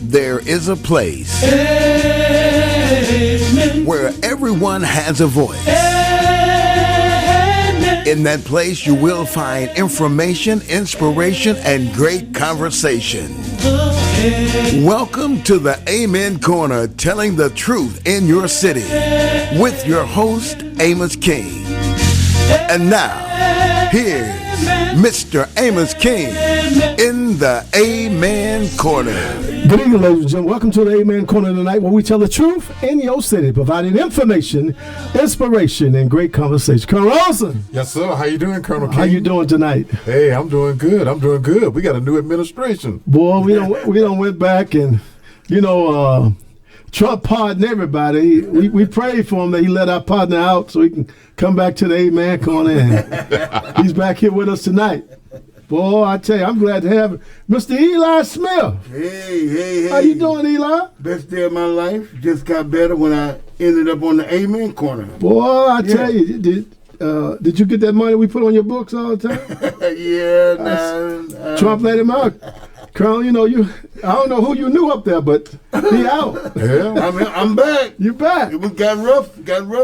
There is a place where everyone has a voice. In that place, you will find information, inspiration, and great conversation. Welcome to the Amen Corner, telling the truth in your city, with your host, Amos King. And now, here's Mr. Amos King in the Amen Corner. Good evening, ladies and gentlemen. Welcome to the Amen Corner tonight, where we tell the truth in your city, providing information, inspiration, and great conversation. Colonel Rollerson. Yes, sir. How you doing, Colonel King? How you doing tonight? Hey, I'm doing good. We got a new administration. Boy, we don't went back and, Trump pardoned everybody. We prayed for him that he let our partner out so he can come back to the Amen Corner. And he's back here with us tonight. Boy, I tell you, I'm glad to have Mr. Eli Smith. Hey. How you doing, Eli? Best day of my life. Just got better when I ended up on the Amen Corner. Boy, I tell you, did you get that money we put on your books all the time? Yeah, Trump let him out. Colonel, I don't know who you knew up there, but he out. Yeah, I'm back. You back? It got rough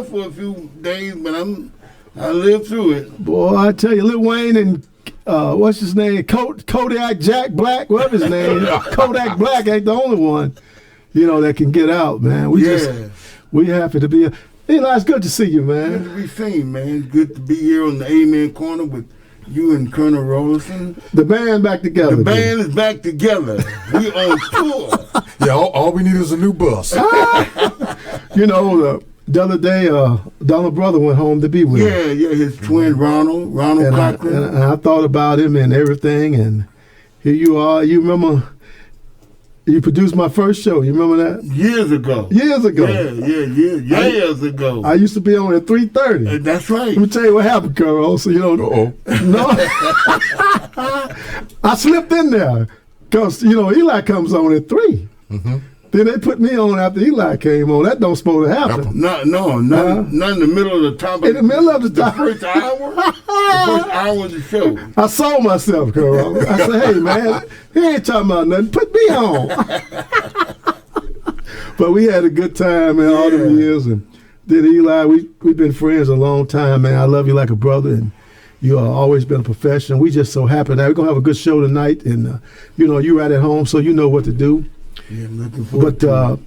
for a few days, but I lived through it. Boy, I tell you, Lil Wayne and what's his name? Kodak Jack Black, whatever his name. Kodak Black ain't the only one, that can get out, man. We happy to be here. Eli, it's good to see you, man. Good to be seen, man. Good to be here on the Amen Corner with you and Colonel Rollerson. The band back together. The band is back together. We on tour. Yeah, all we need is a new bus. The other day, Donald's brother went home to be with him. Yeah, his twin Ronald Cochran. And I thought about him and everything, and here you are. You remember, you produced my first show. You remember that? Years ago. Years ago. Years ago. I used to be on at 3:30. That's right. Let me tell you what happened, Carol. So you don't know. No. I slipped in there because, Eli comes on at 3. Mm-hmm. Then they put me on after Eli came on. That don't supposed to happen. Not in the middle of the top. In the middle of the top. First hour? The first hour of the show. I sold myself, Carol. I said, hey, man, he ain't talking about nothing. Put me on. But we had a good time, man, all the years. And then Eli, we've been friends a long time, man. I love you like a brother, and you have always been a professional. We just so happy that we're going to have a good show tonight. And, you're right at home, so you know what to do. Yeah, I'm looking forward to it.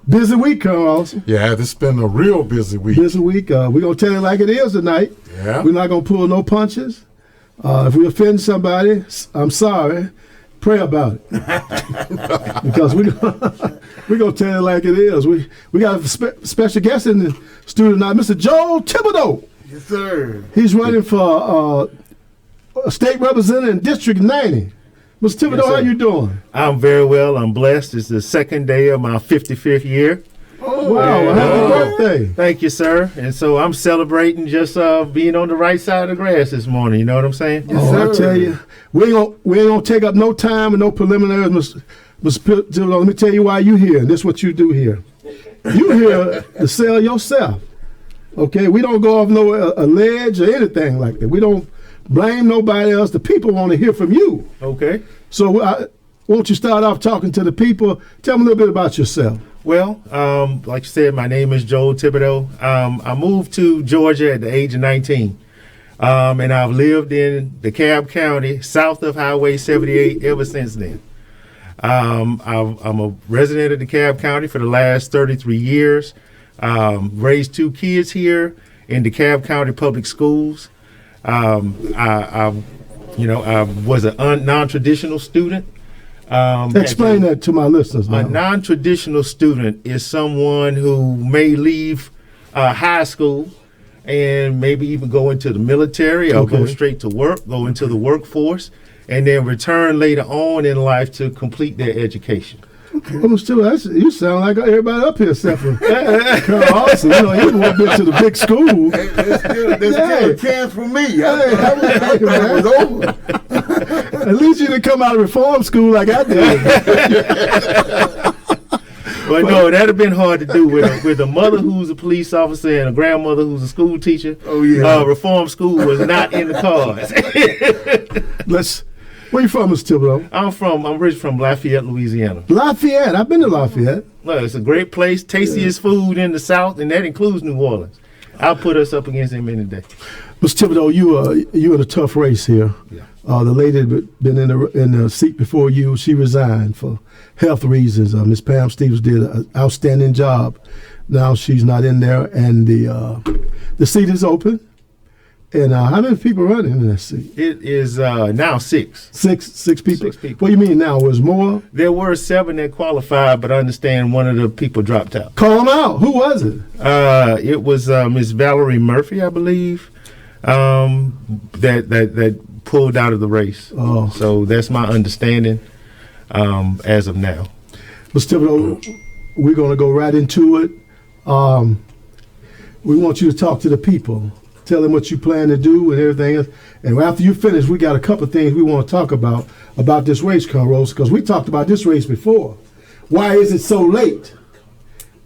Busy week, Carl. Yeah, this has been a real busy week. Busy week. We're going to tell it like it is tonight. Yeah. We're not going to pull no punches. If we offend somebody, I'm sorry. Pray about it. Because we're going to tell it like it is. We got a special guest in the studio tonight, Mr. Joel Thibodeaux. Yes, sir. He's running for state representative in District 90. Mr. Thibodeaux, yes, how you doing? I'm very well. I'm blessed. It's the second day of my 55th year. Oh, wow. Happy birthday. Thank you, sir. And so I'm celebrating just being on the right side of the grass this morning. You know what I'm saying? Yes, sir. I tell you, we ain't gonna take up no time and no preliminaries, Mr. Thibodeaux. Let me tell you why you here. This is what you do here. You here to sell yourself. Okay? We don't go off no ledge or anything like that. We don't blame nobody else. The people want to hear from you. Okay. So won't you start off talking to the people? Tell them a little bit about yourself. Well, like you said, my name is Joel Thibodeaux. I moved to Georgia at the age of 19. And I've lived in DeKalb County, south of Highway 78, ever since then. I'm a resident of DeKalb County for the last 33 years. Raised 2 kids here in DeKalb County Public Schools. I was a non-traditional student. Explain that to my listeners now. A non-traditional student is someone who may leave high school and maybe even go into the military or go straight to work, go into the workforce, and then return later on in life to complete their education. Okay. Well, you sound like everybody up here except for Colonel Austin. You went to the big school. There's still a chance for me. I was over. At least you didn't come out of reform school like I did. Well, no, that'd have been hard to do with a mother who's a police officer and a grandmother who's a school teacher. Oh yeah. Reform school was not in the cards. Where you from, Mr. Thibodeaux? I'm originally from Lafayette, Louisiana. Lafayette. I've been to Lafayette. Well, it's a great place, tastiest food in the South, and that includes New Orleans. I'll put us up against them any day. Mr. Thibodeaux, you in a tough race here. Yeah. The lady that been in the seat before you, she resigned for health reasons. Ms. Pam Stevens did an outstanding job. Now she's not in there, and the seat is open. And how many people running in that seat? It is now 6. Six people? 6 people. What do you mean now? Was more? There were 7 that qualified, but I understand one of the people dropped out. Call them out. Who was it? It was Miss Valerie Murphy, I believe, that pulled out of the race. Oh. So that's my understanding as of now. Mr. Thibodeaux, we're going to go right into it. We want you to talk to the people. Tell them what you plan to do and everything else. And after you finish, we got a couple of things we want to talk about this race, Rollerson, because we talked about this race before. Why is it so late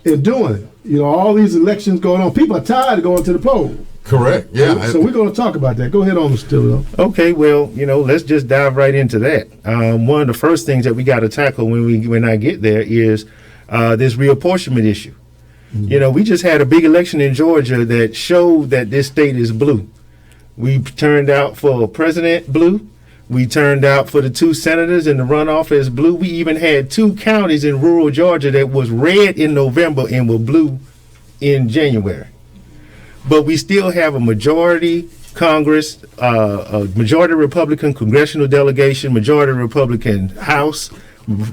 in doing it? You know, all these elections going on. People are tired of going to the poll. Correct. Yeah. So we're going to talk about that. Go ahead on, Mr. Thibodeaux. Okay, well, let's just dive right into that. One of the first things that we got to tackle when I get there is this reapportionment issue. Mm-hmm. We just had a big election in Georgia that showed that this state is blue. We turned out for president blue. We turned out for the 2 senators in the runoff as blue. We even had 2 counties in rural Georgia that was red in November and were blue in January. But we still have a majority Congress, a majority Republican congressional delegation, majority Republican House,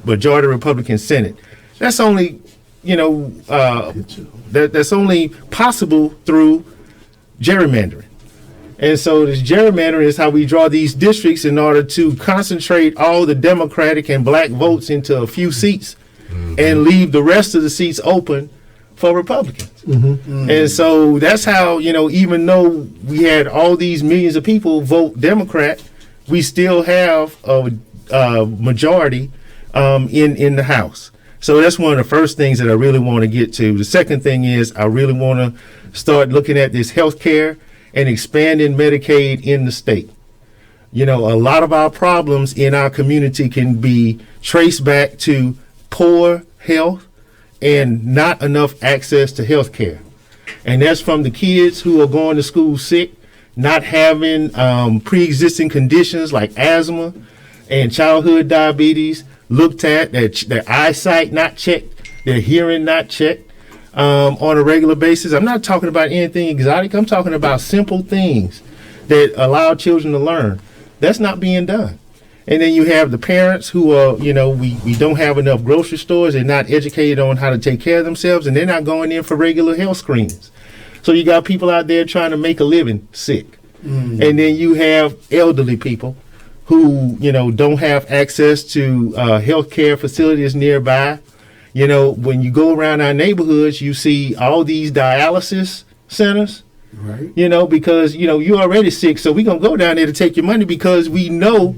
majority Republican Senate. That's only that's only possible through gerrymandering. And so this gerrymandering is how we draw these districts in order to concentrate all the Democratic and black votes into a few seats and leave the rest of the seats open for Republicans. And so that's how, even though we had all these millions of people vote Democrat, we still have a majority in the House. So that's one of the first things that I really want to get to. The second thing is I really want to start looking at this health care and expanding Medicaid in the state. A lot of our problems in our community can be traced back to poor health and not enough access to health care. And that's from the kids who are going to school sick, not having pre-existing conditions like asthma and childhood diabetes, looked at, their eyesight not checked, their hearing not checked on a regular basis. I'm not talking about anything exotic. I'm talking about simple things that allow children to learn. That's not being done. And then you have the parents who are, we don't have enough grocery stores. They're not educated on how to take care of themselves, and they're not going in for regular health screenings. So you got people out there trying to make a living sick. And then you have elderly people who, don't have access to health care facilities nearby. When you go around our neighborhoods, you see all these dialysis centers, right? Because, you're already sick. So we're going to go down there to take your money because we know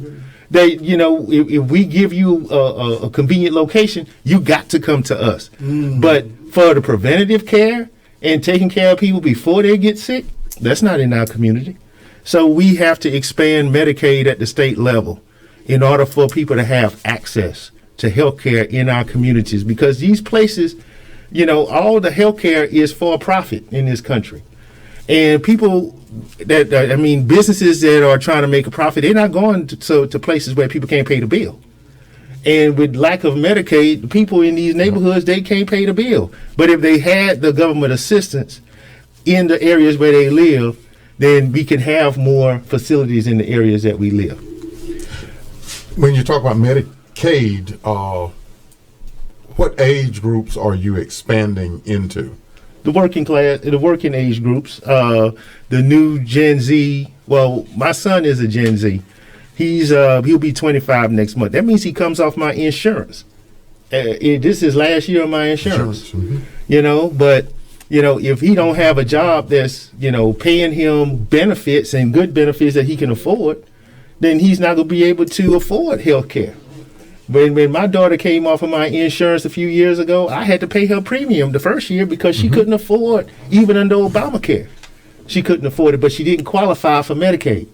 that, if we give you a convenient location, you got to come to us. But for the preventative care and taking care of people before they get sick, that's not in our community. So we have to expand Medicaid at the state level in order for people to have access to health care in our communities, because these places, all the health care is for profit in this country. And people businesses that are trying to make a profit, they're not going to places where people can't pay the bill. And with lack of Medicaid, the people in these neighborhoods, they can't pay the bill. But if they had the government assistance in the areas where they live, then we can have more facilities in the areas that we live. When you talk about Medicaid, what age groups are you expanding into? The working class, the working age groups, the new Gen Z. Well, my son is a Gen Z. He'll be 25 next month. That means he comes off my insurance. This is last year of my insurance. But if he don't have a job that's, paying him benefits and good benefits that he can afford, then he's not going to be able to afford health care. When my daughter came off of my insurance a few years ago, I had to pay her premium the first year because she couldn't afford even under Obamacare. she couldn't afford it, but she didn't qualify for Medicaid.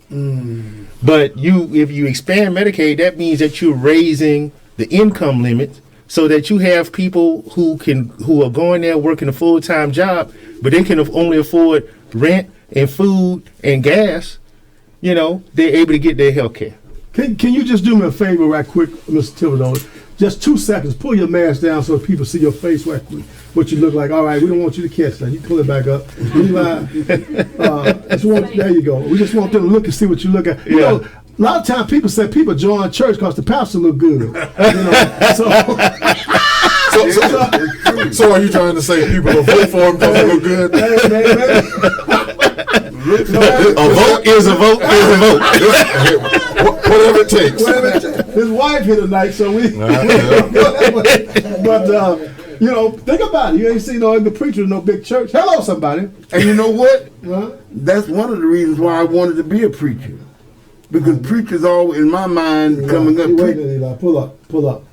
But if you expand Medicaid, that means that you're raising the income limit so that you have people who are going there working a full-time job, but they can only afford rent and food and gas. You know, they're able to get their health care. Can you just do me a favor right quick, Mr. Thibodeaux? Just 2 seconds. Pull your mask down so people see your face right quick, what you look like. All right, we don't want you to catch that. You pull it back up. There you go. We just want them to look and see what you look at. You know, a lot of times people say people join church because the pastor look good. You know, so are you trying to say people will vote for him because they look good? A vote is a vote is a vote. Whatever it takes. His wife here tonight, so we. But you know, think about it. You ain't seen no ugly preacher in no big church. Hello, somebody. And you know what? That's one of the reasons why I wanted to be a preacher. Because preachers always, in my mind, coming up. Wait a minute, pull up.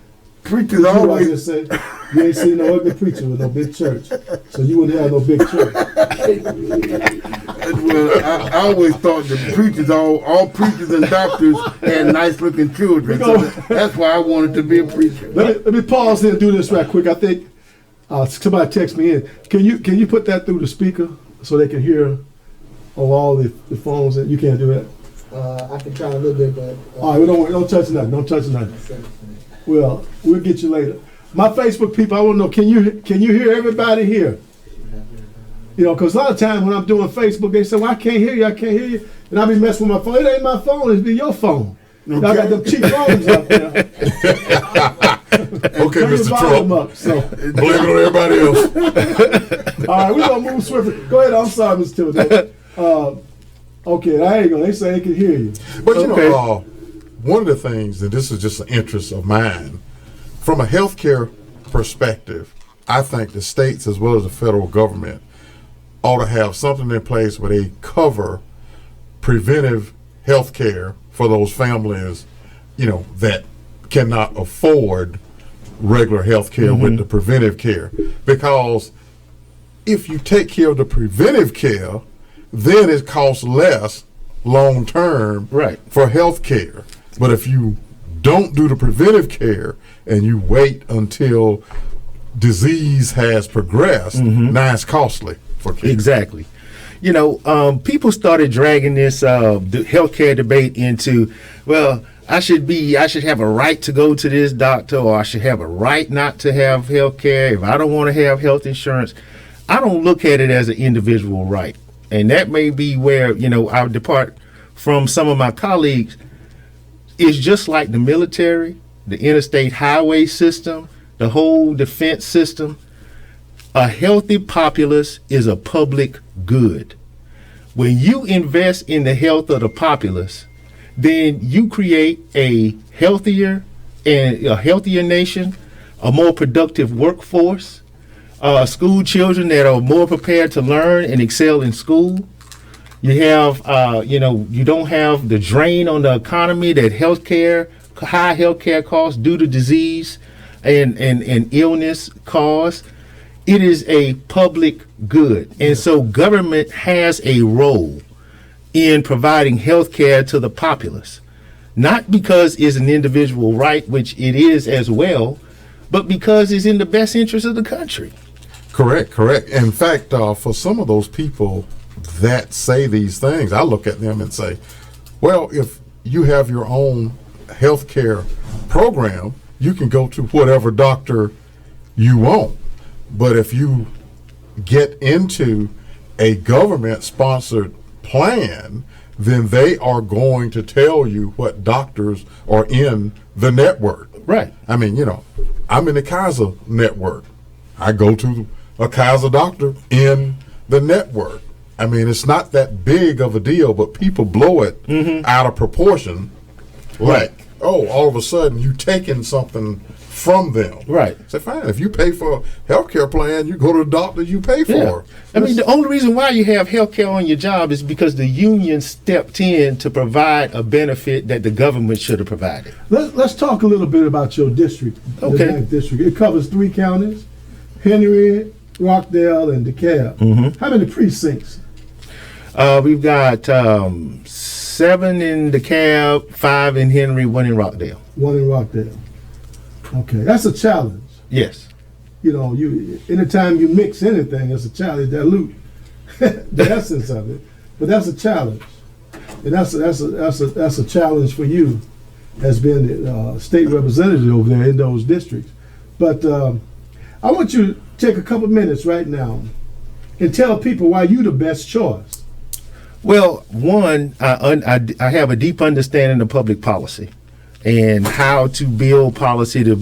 Preachers You always. say you ain't seen no ugly preacher with no big church, so you wouldn't have no big church. Well, I always thought that preachers, all preachers and doctors had nice looking children. So that's why I wanted to be a preacher. Let me pause here and do this right quick. I think somebody text me in. Can you put that through the speaker so they can hear on all the phones? You can't do that. I can try a little bit, but All right, we don't touch nothing. Don't touch nothing. Well, we'll get you later. My Facebook people, I want to know, can you hear everybody here? You know, because a lot of times when I'm doing Facebook, they say, well, I can't hear you. And I be messing with my phone. It ain't my phone, it's be your phone. Okay. Y'all got them cheap phones out there. Okay, Mr. Trump. Up, so. Blame it on everybody else. All right, we're going to move swiftly. Go ahead, I'm sorry, Mr. Thibodeaux. Okay, I ain't going to. They say they can hear you. But you know, one of the things, and this is just an interest of mine, from a healthcare perspective, I think the states as well as the federal government ought to have something in place where they cover preventive health care for those families, you know, that cannot afford regular health care with the preventive care. Because if you take care of the preventive care, then it costs less long term for health care. But if you don't do the preventive care and you wait until disease has progressed, now it's costly for care. Exactly. You know, people started dragging this healthcare debate into, well, I should have a right to go to this doctor, or I should have a right not to have health care if I don't want to have health insurance. I don't look at it as an individual right. And that may be where, you know, I depart from some of my colleagues. It's just like the military, the interstate highway system, the whole defense system. A healthy populace is a public good. When you invest in the health of the populace, then you create a healthier nation, a more productive workforce, school children that are more prepared to learn and excel in school. You have, you don't have the drain on the economy that high healthcare costs due to disease and illness cause. It is a public good. And so government has a role in providing health care to the populace, not because it's an individual right, which it is as well, but because it's in the best interest of the country. Correct. In fact, for some of those people that say these things, I look at them and say, well, if you have your own health care program, you can go to whatever doctor you want. But if you get into a government-sponsored plan, then they are going to tell you what doctors are in the network. Right. I mean, you know, I'm in the Kaiser network. I go to a Kaiser doctor in the network. I mean, it's not that big of a deal, but people blow it out of proportion. Like, oh, all of a sudden you taking something from them. Right. Say, fine, if you pay for a healthcare plan, you go to the doctor you pay for. Yeah. I mean, the only reason why you have healthcare on your job is because the union stepped in to provide a benefit that the government should have provided. Let's talk a little bit about your district. Okay. The 9th district. It covers 3 counties: Henry, Rockdale, and DeKalb. How many precincts? We've got 7 in DeKalb, 5 in Henry, 1 in Rockdale. 1 in Rockdale. Okay, that's a challenge. Yes. You know, anytime you mix anything, it's a challenge. Dilute the essence of it, but that's a challenge, and that's a challenge for you as being the state representative over there in those districts. But I want you to take a couple minutes right now and tell people why you're the best choice. Well, one, I have a deep understanding of public policy and how to build policy to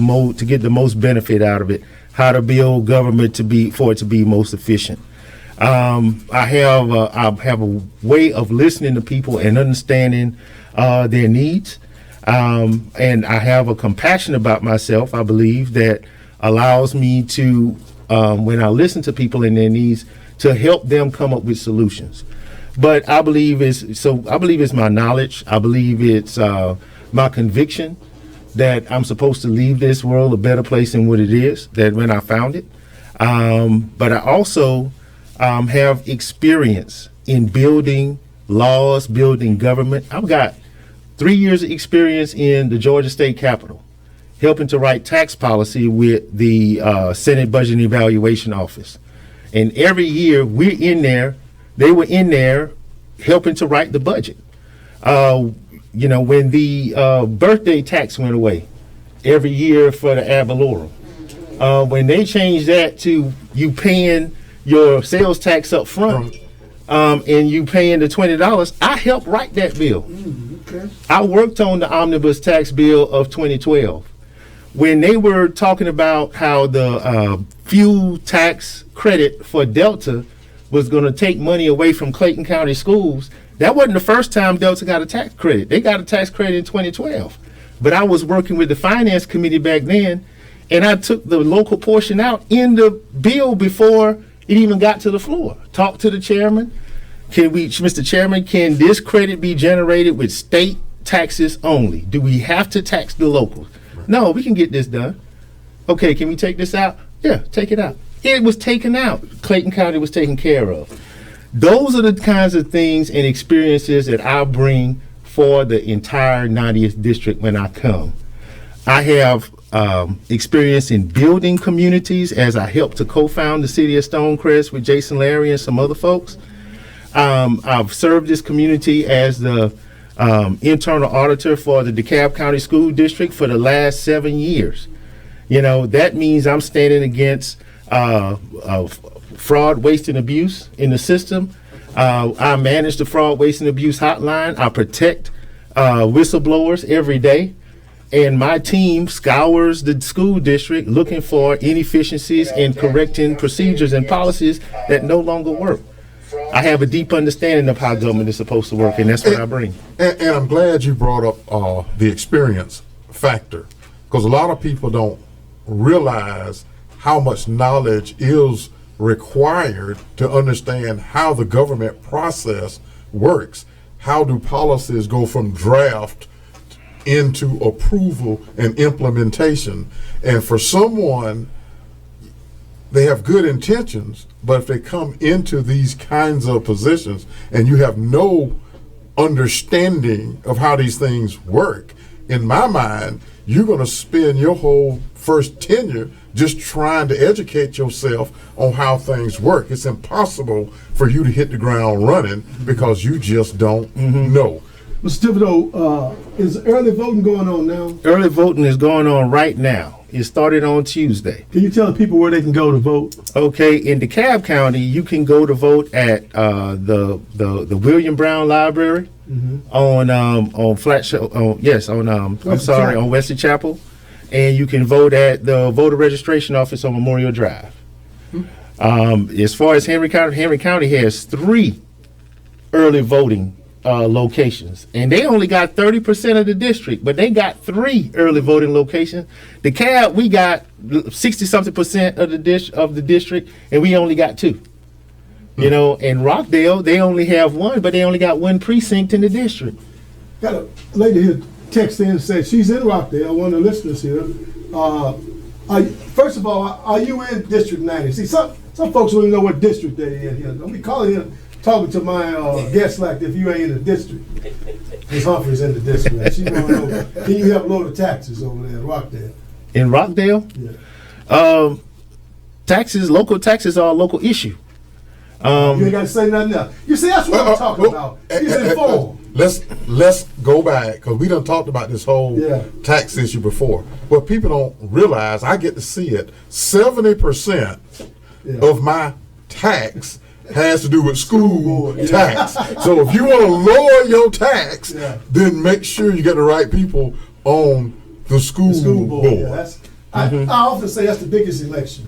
get the most benefit out of it, how to build government for it to be most efficient. I have a way of listening to people and understanding their needs, and I have a compassion about myself, I believe, that allows me to, when I listen to people and their needs, to help them come up with solutions. But I believe it's my knowledge. I believe it's my conviction that I'm supposed to leave this world a better place than what it is, that when I found it. But I also have experience in building laws, building government. I've got 3 years of experience in the Georgia State Capitol, helping to write tax policy with the Senate Budget and Evaluation Office. And every year we're in there, they were in there helping to write the budget. When the birthday tax went away every year for the ad valorem, when they changed that to you paying your sales tax up front, and you paying the $20, I helped write that bill. Okay. I worked on the omnibus tax bill of 2012. When they were talking about how the fuel tax credit for Delta was going to take money away from Clayton County schools, that wasn't the first time Delta got a tax credit. They got a tax credit in 2012. But I was working with the finance committee back then, and I took the local portion out in the bill before it even got to the floor. Talked to the chairman. Mr. Chairman, can this credit be generated with state taxes only? Do we have to tax the locals? No, we can get this done. Okay, can we take this out? Yeah, take it out. It was taken out. Clayton County was taken care of. Those are the kinds of things and experiences that I bring for the entire 90th district when I come. I have experience in building communities as I helped to co-found the city of Stonecrest with Jason Larry and some other folks. I've served this community as the internal auditor for the DeKalb County School District for the last 7 years. That means I'm standing against fraud, waste, and abuse in the system. I manage the fraud, waste, and abuse hotline. I protect whistleblowers every day. And my team scours the school district looking for inefficiencies and correcting procedures and policies that no longer work. I have a deep understanding of how government is supposed to work, and that's what I bring. And I'm glad you brought up the experience factor, because a lot of people don't realize how much knowledge is required to understand how the government process works. How do policies go from draft into approval and implementation? And for someone, they have good intentions, but if they come into these kinds of positions and you have no understanding of how these things work, in my mind, you're going to spend your whole first tenure just trying to educate yourself on how things work. It's impossible for you to hit the ground running because you just don't know. Mr. Thibodeaux, is early voting going on now? Early voting is going on right now. It started on Tuesday. Can you tell the people where they can go to vote? Okay, in DeKalb County, you can go to vote at the William Brown Library on Wesley Chapel, and you can vote at the voter registration office on Memorial Drive. As far as Henry County has 3 early voting locations, and they only got 30% of the district, but they got 3 early voting locations. DeKalb, we got 60-something% of the district, and we only got 2. And Rockdale, they only have 1, but they only got 1 precinct in the district. Got a lady here text in and said she's in Rockdale, one of the listeners here. First of all, are you in District 90? See, some folks don't even know what district they're in here. Don't be calling talking to my guest like if you ain't in the district. Miss Humphrey's in the district. She want to know, can you help lower the taxes over there in Rockdale? In Rockdale, Yeah. taxes, local taxes are a local issue. You ain't got to say nothing else. You see, that's what I'm talking about. He's informed. Let's go back, because we done talked about this whole tax issue before. What people don't realize, I get to see it. 70% of my tax has to do with school tax. So if you want to lower your tax, then make sure you get the right people on the school board. Yeah, I often say that's the biggest election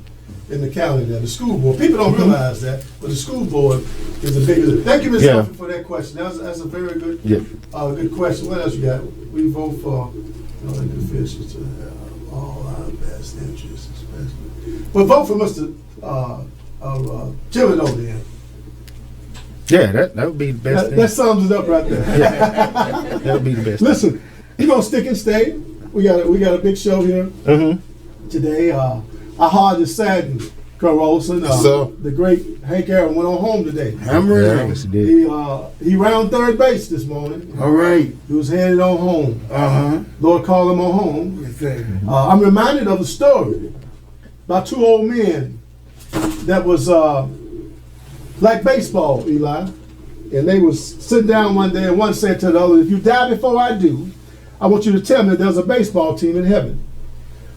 in the county there, the school board. People don't realize that, but the school board is the biggest. Thank you, Ms. Humphrey, for that question. That's a very good good question. What else you got? We vote for elected officials to have all our best interests, especially. But vote for Mr. Thibodeaux then. Yeah, that would be the best thing. That sums it up right there. That would be the best. Listen, you're gonna stick and stay. We got a big show here today. Our heart is saddened, Rollerson. The great Hank Aaron went on home today. I'm ready. Yes, he did. He round third base this morning. All right. He was headed on home. Lord called him on home. Yes, sir. I'm reminded of a story about two old men that was like baseball, Eli. And they was sitting down one day and one said to the other, if you die before I do, I want you to tell me there's a baseball team in heaven.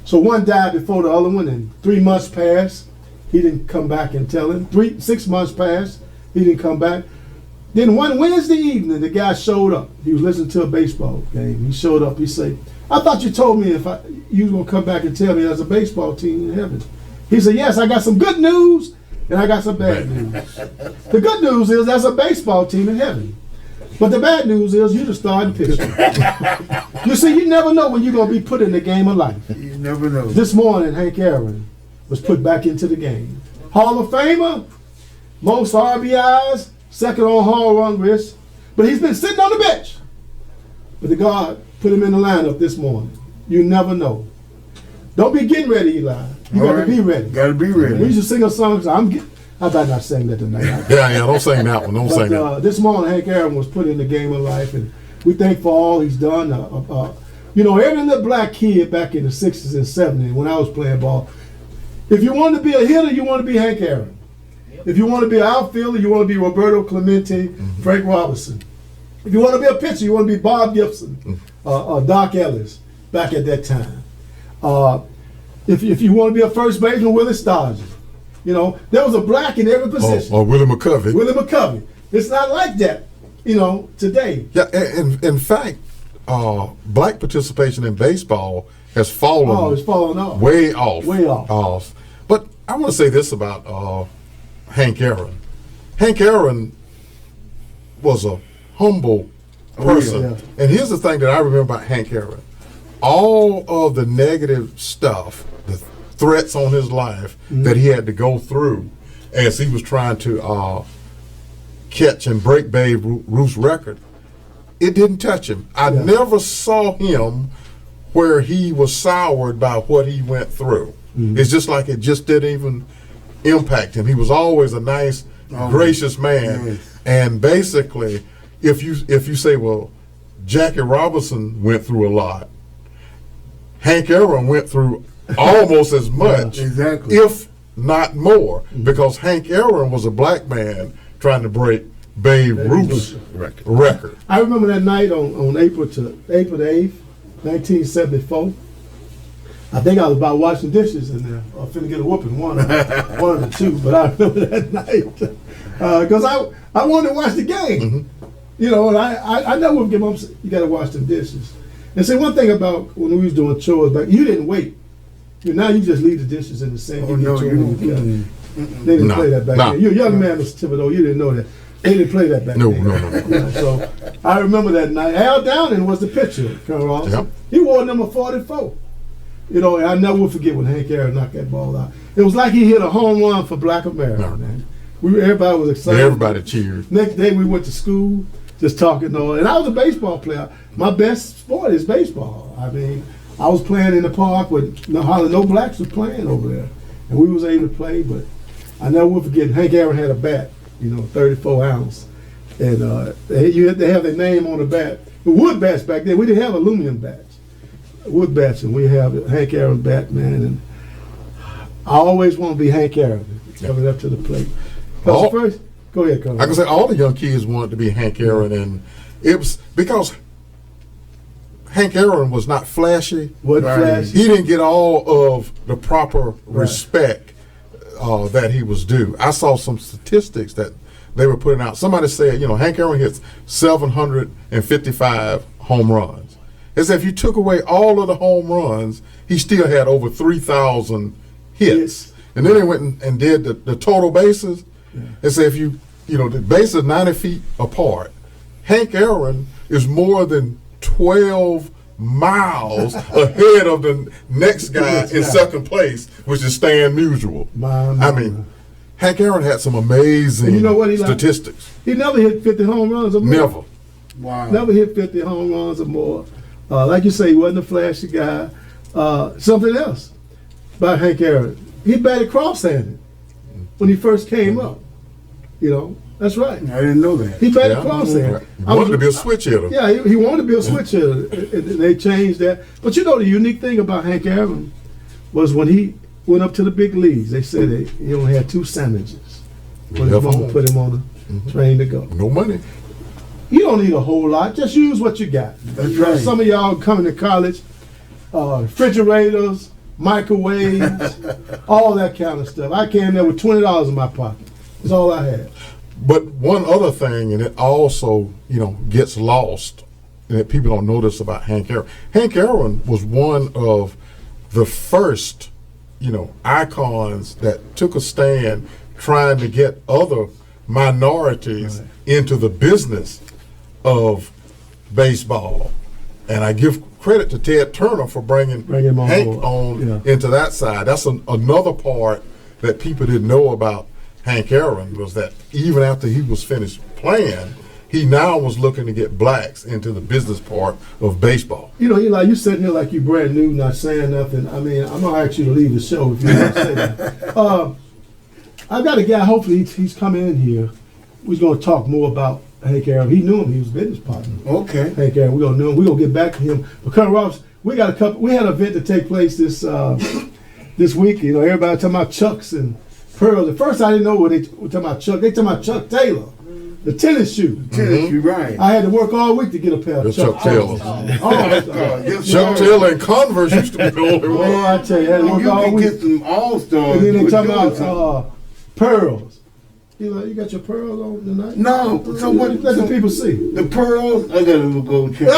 So one died before the other one, and 3 months passed. He didn't come back and tell him. 6 months passed. He didn't come back. Then one Wednesday evening, the guy showed up. He was listening to a baseball game. He showed up. He said, I thought you told me you was going to come back and tell me there's a baseball team in heaven. He said, yes, I got some good news, and I got some bad news. The good news is there's a baseball team in heaven. But the bad news is you just started pitching. You see, you never know when you're going to be put in the game of life. You never know. This morning, Hank Aaron was put back into the game. Hall of Famer, most RBIs, second on home run list. But he's been sitting on the bench. But the God put him in the lineup this morning. You never know. Don't be getting ready, Eli. You got to be ready. Got to be ready. We used to sing a song. I better not sing that tonight. Don't sing that one. Don't sing that. This morning, Hank Aaron was put in the game of life, and we thank for all he's done. Every little black kid back in the 60s and 70s when I was playing ball, if you want to be a hitter, you want to be Hank Aaron. If you want to be an outfielder, you want to be Roberto Clemente, Frank Robinson. If you want to be a pitcher, you want to be Bob Gibson, Doc Ellis back at that time. If you want to be a first baseman, Willie Stargell. There was a black in every position. Or Willie McCovey. Willie McCovey. It's not like that, today. Yeah, in fact, black participation in baseball has fallen. Oh, it's fallen off. Way off. Way off. But I want to say this about Hank Aaron. Hank Aaron was a humble person. Yeah. And here's the thing that I remember about Hank Aaron. All of the negative stuff, the threats on his life that he had to go through as he was trying to catch and break Babe Ruth's record, it didn't touch him. I never saw him where he was soured by what he went through. It's just like it just didn't even impact him. He was always a nice, gracious man. Yes. And basically, if you say, well, Jackie Robinson went through a lot, Hank Aaron went through almost as much, exactly, if not more, because Hank Aaron was a black man trying to break Babe Ruth's record. I remember that night on April the 8th, 1974. I think I was about washing dishes in there. I was finna get a whooping, one of the two. But I remember that night because I wanted to watch the game. And I never would give them. You got to wash them dishes. And see, one thing about when we was doing chores back, you didn't wait. Now you just leave the dishes in the sink. They didn't play that back then. You're a young man, Mr. Thibodeaux. You didn't know that. They didn't play that back then. No. So I remember that night. Al Downing was the pitcher, Colonel Ross. Yep. He wore number 44. And I never will forget when Hank Aaron knocked that ball out. It was like he hit a home run for Black America, man. Everybody was excited. Everybody cheered. Next day we went to school, just talking and I was a baseball player. My best sport is baseball. I mean, I was playing in the park with hardly no blacks was playing over there. And we was able to play, but I never will forget Hank Aaron had a bat. 34 ounce. And they have their name on the bat. The wood bats back then, we didn't have aluminum bats. Wood bats, and we have Hank Aaron bat, man. And I always want to be Hank Aaron coming up to the plate. First, go ahead, Carl. I can say all the young kids wanted to be Hank Aaron, and it was because Hank Aaron was not flashy. Flashy. He didn't get all of the proper respect that he was due. I saw some statistics that they were putting out. Somebody said, Hank Aaron hits 755 home runs. They said if you took away all of the home runs, he still had over 3,000 hits. And then they went and did the total bases. They said if the bases 90 feet apart, Hank Aaron is more than 12 miles ahead of the next guy in second place, which is Stan Musial. I mean, Hank Aaron had some amazing statistics. He never hit 50 home runs or more. Never. Wow. Never hit 50 home runs or more. Like you say, he wasn't a flashy guy. Something else about Hank Aaron. He batted cross-handed when he first came up. That's right. I didn't know that. He batted cross-handed. He wanted to be a switch hitter. Yeah, he wanted to be a switch hitter. And they changed that. But the unique thing about Hank Aaron was when he went up to the big leagues, they said he only had 2 sandwiches when his mama put him on a train to go. No money. You don't need a whole lot. Just use what you got. That's right. Some of y'all coming to college, refrigerators, microwaves, all that kind of stuff. I came there with $20 in my pocket. That's all I had. But one other thing, and it also, gets lost, and that people don't know this about Hank Aaron. Hank Aaron was one of the first, icons that took a stand trying to get other minorities into the business of baseball. And I give credit to Ted Turner for bringing Hank on into that side. That's another part that people didn't know about Hank Aaron, was that even after he was finished playing, he now was looking to get blacks into the business part of baseball. Eli, you sitting here like you brand new, not saying nothing. I mean, I'm going to ask you to leave the show if you don't say that. I've got a guy, hopefully he's coming in here. We're going to talk more about Hank Aaron. He knew him. He was a business partner. Okay. Hank Aaron, we're going to know him. We're going to get back to him. But Colonel Roberts, we had an event to take place this week. Everybody talking about Chucks and pearls. At first, I didn't know what they were talking about. Chuck. They talking about Chuck Taylor, the tennis shoe. Tennis shoe, right? I had to work all week to get a pair of Chuck Taylor. Chuck Chuck Taylor and Converse used to be the only one. Oh, I tell you, I had to work all You can week. get some all-stars. And then they with talking those about pearls. You got your pearls on tonight? No. So what? Let the people see. The pearls, I gotta go check.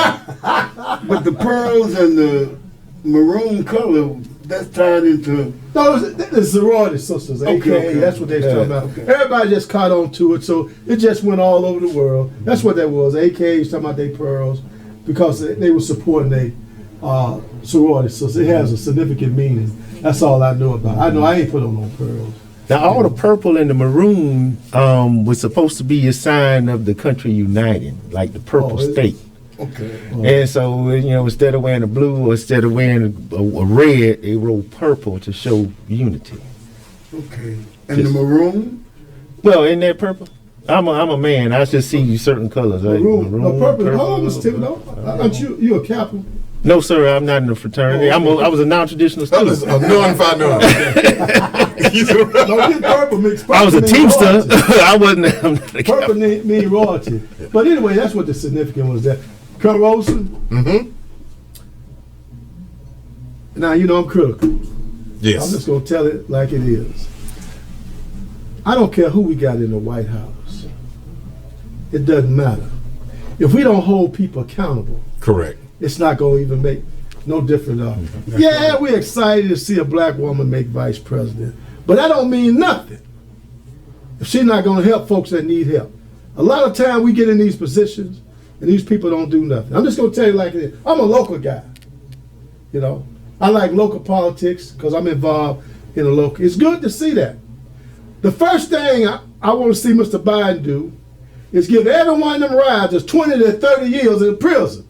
But the pearls and the maroon color, that's tied into. No, the sorority sisters, AKA, that's what they're talking about. Okay. Everybody just caught on to it, so it just went all over the world. That's what that was. AKA talking about their pearls because they were supporting their sorority sisters. It has a significant meaning. That's all I know about it. I know I ain't put on no pearls. Now, all the purple and the maroon was supposed to be a sign of the country uniting, like the purple state. Okay. And so, instead of wearing a blue or instead of wearing a red, they wrote purple to show unity. Okay. And the maroon? Well, isn't that purple? I'm a man. I just see certain colors. Maroon, purple. Hold on, Mr. Thibodeaux. Aren't you a Kappa? No, sir, I'm not in a fraternity. I was a non-traditional That was student. a non-finance. Don't get purple mixed. I was a Purple mean teamster. royalty. I wasn't. I'm not a Purple mean royalty. But anyway, that's what the significance was there. Colonel Rollerson. Mm-hmm. Now, I'm critical. Yes. I'm just going to tell it like it is. I don't care who we got in the White House. It doesn't matter. If we don't hold people accountable, Correct. it's not going to even make no difference. Yeah, we're excited to see a black woman make vice president, but that don't mean nothing if she's not going to help folks that need help. A lot of time we get in these positions and these people don't do nothing. I'm just going to tell you like it is. I'm a local guy. I like local politics because I'm involved in the local. It's good to see that. The first thing I want to see Mr. Biden do is give every one of them riders 20 to 30 years in prison.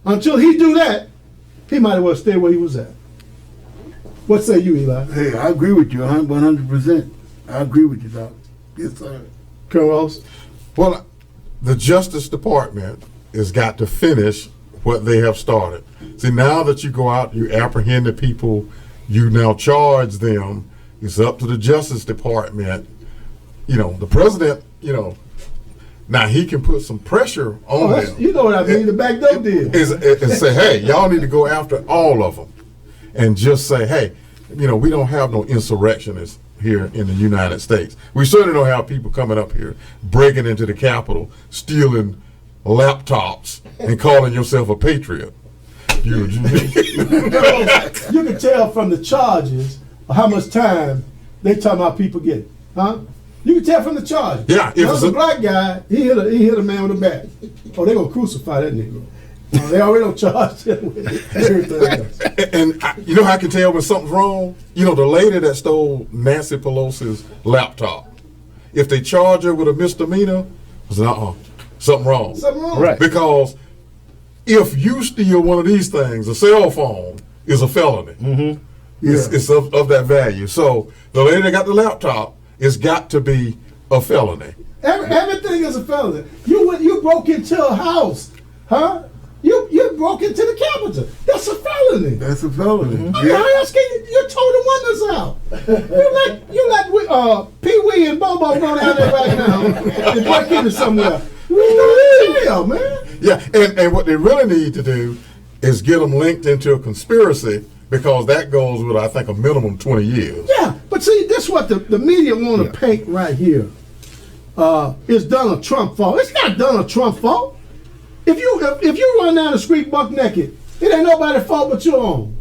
Until he do that, he might as well stay where he was at. What say you, Eli? Hey, I agree with you 100%. I agree with you, Doc. Yes, sir. Colonel Ross? Well, the Justice Department has got to finish what they have started. See, now that you go out, you apprehend the people, you now charge them. It's up to the Justice Department. The president, now he can put some pressure on them. You know what I mean, the back door deal. Is say, hey, y'all need to go after all of them. And just say, hey, we don't have no insurrectionists here in the United States. We certainly don't have people coming up here, breaking into the Capitol, stealing laptops, and calling yourself a patriot. You can tell from the charges how much time they talking about people getting, huh? You can tell from the charges. Yeah, if it's a black guy, he hit a man with a bat. Oh, they gonna crucify that nigga. They already don't charge him with everything else. And you know how I can tell when something's wrong? The lady that stole Nancy Pelosi's laptop. If they charge her with a misdemeanor, I said, something wrong. Something wrong. Right. Because if you steal one of these things, a cell phone is a felony. Mm-hmm. It's of that value. So the lady that got the laptop, it's got to be a felony. Everything is a felony. You broke into a house, huh? You broke into the Capitol. That's a felony. That's a felony. Mm-hmm. How else can you tore the windows out? You let Pee Wee and Bobo go down there right now and break into somewhere. We go to jail, man. Yeah, and what they really need to do is get them linked into a conspiracy, because that goes with, I think, a minimum 20 years. Yeah, but see, this is what the media want to paint right here. It's Donald Trump fault. It's not Donald Trump fault. If you run down the street buck naked, it ain't nobody's fault but your own.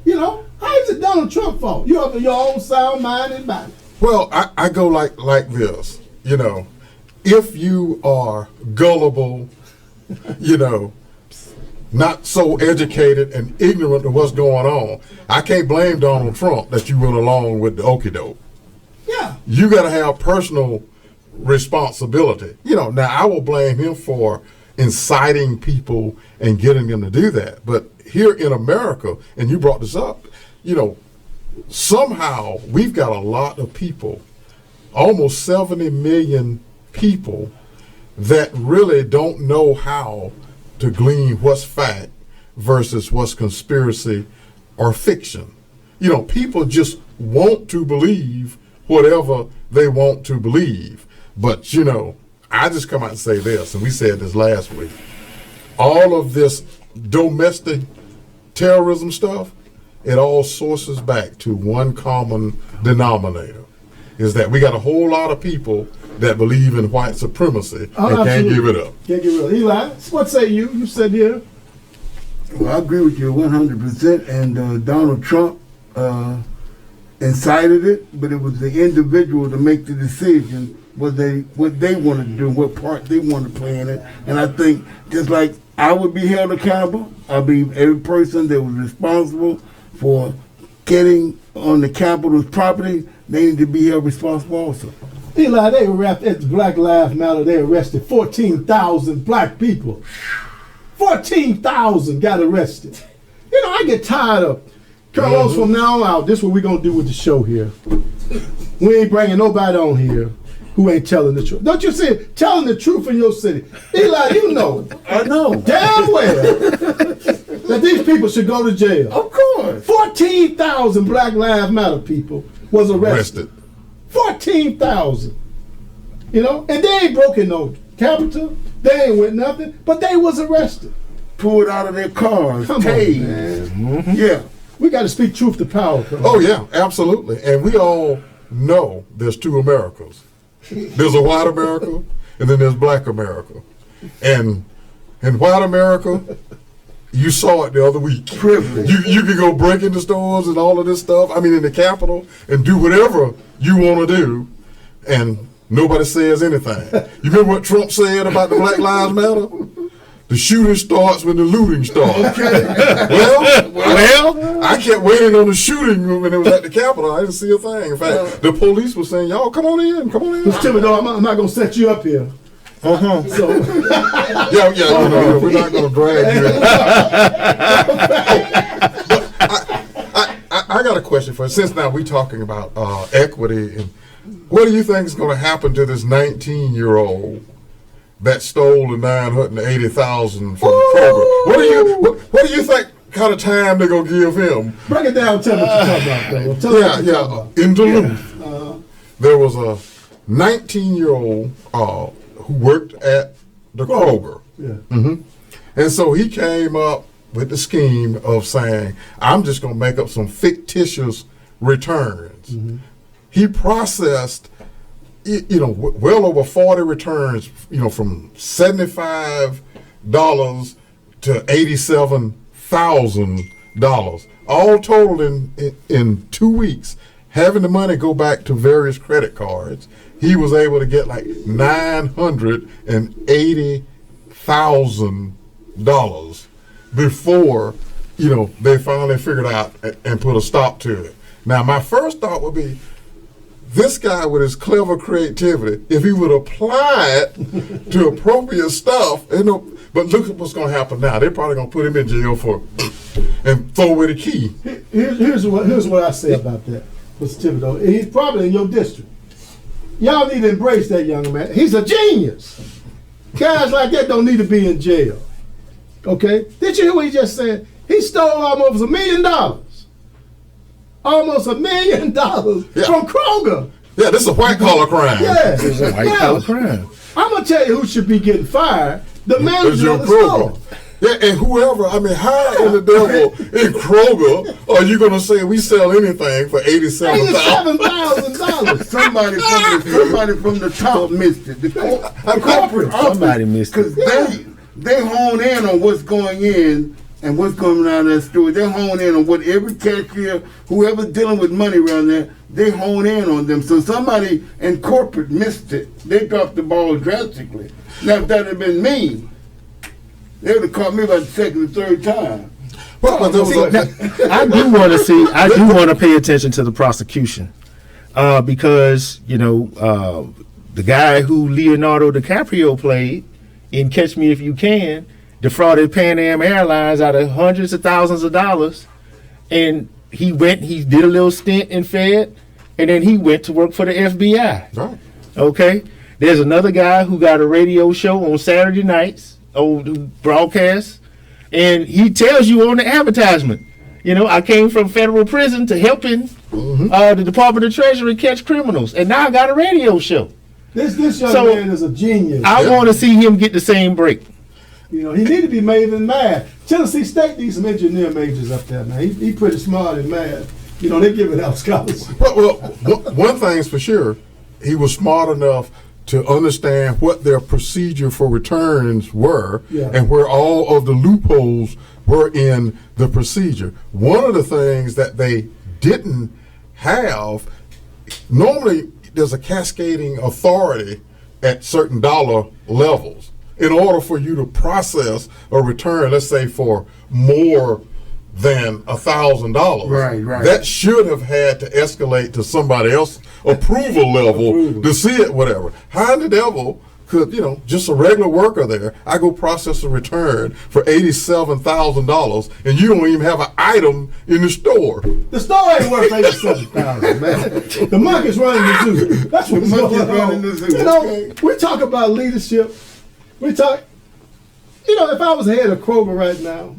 How is it Donald Trump fault? You have your own sound mind and body. Well, I go like this. If you are gullible, not so educated and ignorant of what's going on, I can't blame Donald Trump that you went along with the okie doke. Yeah. You got to have personal responsibility. Now I will blame him for inciting people and getting them to do that. But here in America, and you brought this up, somehow we've got a lot of people, almost 70 million people, that really don't know how to glean what's fact versus what's conspiracy or fiction. People just want to believe whatever they want to believe. But, I just come out and say this, and we said this last week. All of this domestic terrorism stuff, it all sources back to one common denominator, is that we got a whole lot of people that believe in white supremacy and can't give it up. Can't give it up. Eli, what say you? You said here. Well, I agree with you 100%. And Donald Trump incited it, but it was the individual to make the decision what they want to do, what part they want to play in it. And I think just like I would be held accountable, I believe every person that was responsible for getting on the Capitol's property, they need to be held responsible also. Eli, they wrapped at the Black Lives Matter. They arrested 14,000 black people. 14,000 got arrested. I get tired of Carlos from now on out. This is what we're going to do with the show here. We ain't bringing nobody on here who ain't telling the truth. Don't you see it? Telling the truth in your city. Eli, I know. Damn well that these people should go to jail. Of course. 14,000 Black Lives Matter people was arrested. 14,000. And they ain't broken no Capitol. They ain't with nothing, but they was arrested. Pulled out of their cars. Come on, man. Mm-hmm. Yeah. We got to speak truth to power. Oh, yeah, absolutely. And we all know there's two Americas. There's a white America, and then there's black America. And in white America, you saw it the other week. Privilege. You can go break into stores and all of this stuff, in the Capitol, and do whatever you want to do, and nobody says anything. You remember what Trump said about the Black Lives Matter? The shooting starts when the looting starts. Okay. Well, I kept waiting on the shooting when it was at the Capitol. I didn't see a thing. In fact, the police were saying, y'all, come on in. Mr. Thibodeaux, I'm not going to set you up here. Uh-huh. So, we're not going to drag you in. But I got a question for you. Since now we're talking about equity and What do you think is going to happen to this 19-year-old that stole the $980,000 from Kroger? What do you think kind of time they're going to give him? Break it down. Tell me what you're talking about, Tell me what you're talking about. In Duluth, there was a 19-year-old who worked at the Kroger. Yeah. And so he came up with the scheme of saying, I'm just going to make up some fictitious returns. He processed, well over 40 returns, from $75 to $87,000, all totaled in 2 weeks. Having the money go back to various credit cards, he was able to get like $980,000 before, they finally figured out and put a stop to it. Now, my first thought would be, this guy with his clever creativity, if he would apply it to appropriate stuff, but look at what's going to happen now. They're probably going to put him in jail and throw away the key. Here's what I say about that, Mr. Thibodeaux. He's probably in your district. Y'all need to embrace that young man. He's a genius. Guys like that don't need to be in jail. Okay? Did you hear what he just said? He stole almost $1 million. Almost $1 million from Kroger. Yeah, this is a white-collar crime. Yeah. This is a white-collar crime. I'm going to tell you who should be getting fired. The manager of the store. Yeah, and whoever, how in the devil in Kroger are you going to say we sell anything for $87,000? Somebody from the top missed it. The corporate Somebody missed it. Because they hone in on what's going in and what's coming out of that store. They hone in on what every cashier, whoever's dealing with money around there, they hone in on them. So somebody in corporate missed it. They dropped the ball drastically. Now, if that had been me, they would have caught me by the second or third time. I do want to pay attention to the prosecution because, the guy who Leonardo DiCaprio played in Catch Me If You Can defrauded Pan Am Airlines out of hundreds of thousands of dollars, and he did a little stint in Fed, and then he went to work for the FBI. Right. Okay? There's another guy who got a radio show on Saturday nights, broadcast, and he tells you on the advertisement, I came from federal prison to helping the Department of Treasury catch criminals, and now I got a radio show. This young man is a genius. I want to see him get the same break. He need to be made in math. Tennessee State needs some engineer majors up there, man. He pretty smart in math. They give it out scholarships. Well, one thing's for sure, he was smart enough to understand what their procedure for returns were and where all of the loopholes were in the procedure. One of the things that they didn't have, normally there's a cascading authority at certain dollar levels. In order for you to process a return, let's say for more than $1,000, right, that should have had to escalate to somebody else's approval level to see it, whatever. How in the devil could, just a regular worker there, I go process a return for $87,000 and you don't even have an item in the store? The store ain't worth $87,000, man. The monkey's running the zoo. That's what's going on. We talk about leadership. We talk, if I was head of Kroger right now,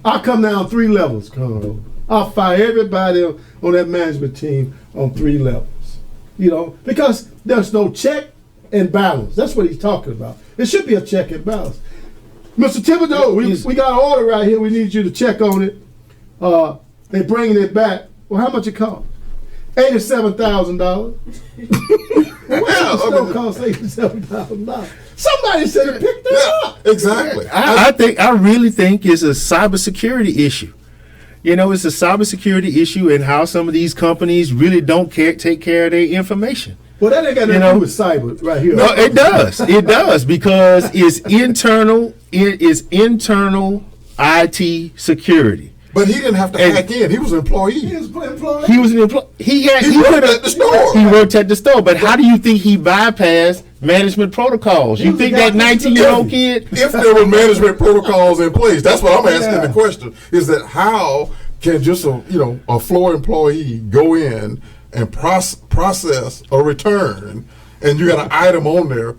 I'll come down 3 levels, Colonel. I'll fire everybody on that management team on 3 levels. Because there's no check and balance. That's what he's talking about. It should be a check and balance. Mr. Thibodeaux, we got an order right here. We need you to check on it. They're bringing it back. Well, how much it cost? $87,000. Well, still cost $87,000. Somebody said it picked it up. Exactly. I really think it's a cybersecurity issue. It's a cybersecurity issue and how some of these companies really don't take care of their information. Well, that ain't got nothing to do with cyber right here. No, it does. It does because it's internal. It is internal IT security. But he didn't have to hack in. He was an employee. He was an employee. He was an employee. He worked at the store. He worked at the store. But how do you think he bypassed management protocols? You think that 19-year-old kid? If there were management protocols in place, that's what I'm asking the question. Is that how can just a floor employee go in and process a return, and you got an item on there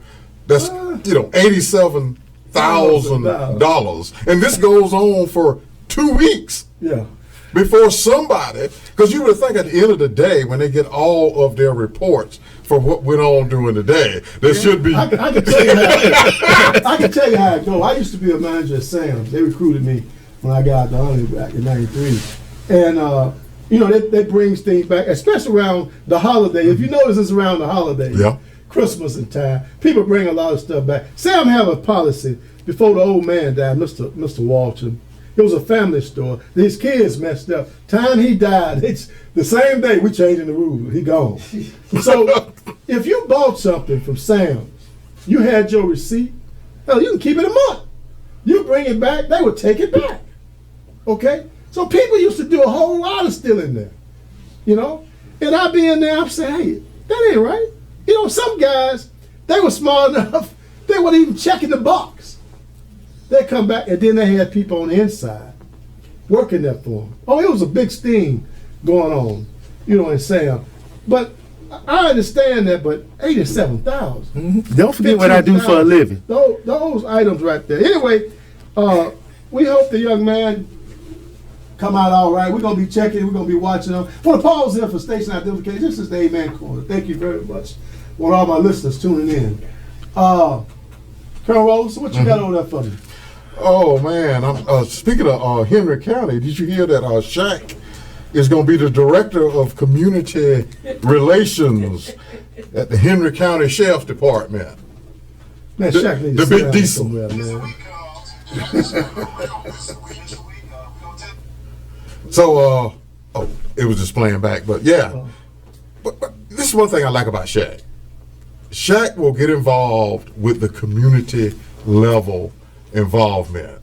that's $87,000, and this goes on for 2 weeks. Yeah. Before somebody, because you would think at the end of the day, when they get all of their reports for what went on during the day, there should be. I can tell you how it goes. I used to be a manager at Sam's. They recruited me when I got out the Army back in '93, and they bring things back, especially around the holiday. If you notice, it's around the holiday, Christmas and time. People bring a lot of stuff back. Sam have a policy before the old man died, Mr. Walton. It was a family store. These kids messed up. Time he died, it's the same day we changing the rules. He gone. So if you bought something from Sam's, you had your receipt, hell, you can keep it a month. You bring it back, they would take it back. Okay? So people used to do a whole lot of stealing there. And I'd be in there, I'm saying, hey, that ain't right. Some guys, they were smart enough, they weren't even checking the box. They come back, and then they had people on the inside working there for them. Oh, it was a big sting going on, in Sam. But I understand that, but 87,000. Mm-hmm. Don't forget what I do for a living. Those items right there. Anyway, we hope the young man come out all right. We're going to be checking. We're going to be watching them. I want to pause here for station identification. This is the Amen Corner. Thank you very much. I want all my listeners tuning in. Colonel Rollerson, what you got over there for me? Oh man! Speaking of Henry County, did you hear that Shaq is going to be the director of community relations at the Henry County Sheriff's Department? Man, Shaq needs the to big diesel. Man. So, it was just playing back, but yeah. But this is one thing I like about Shaq. Shaq will get involved with the community level involvement.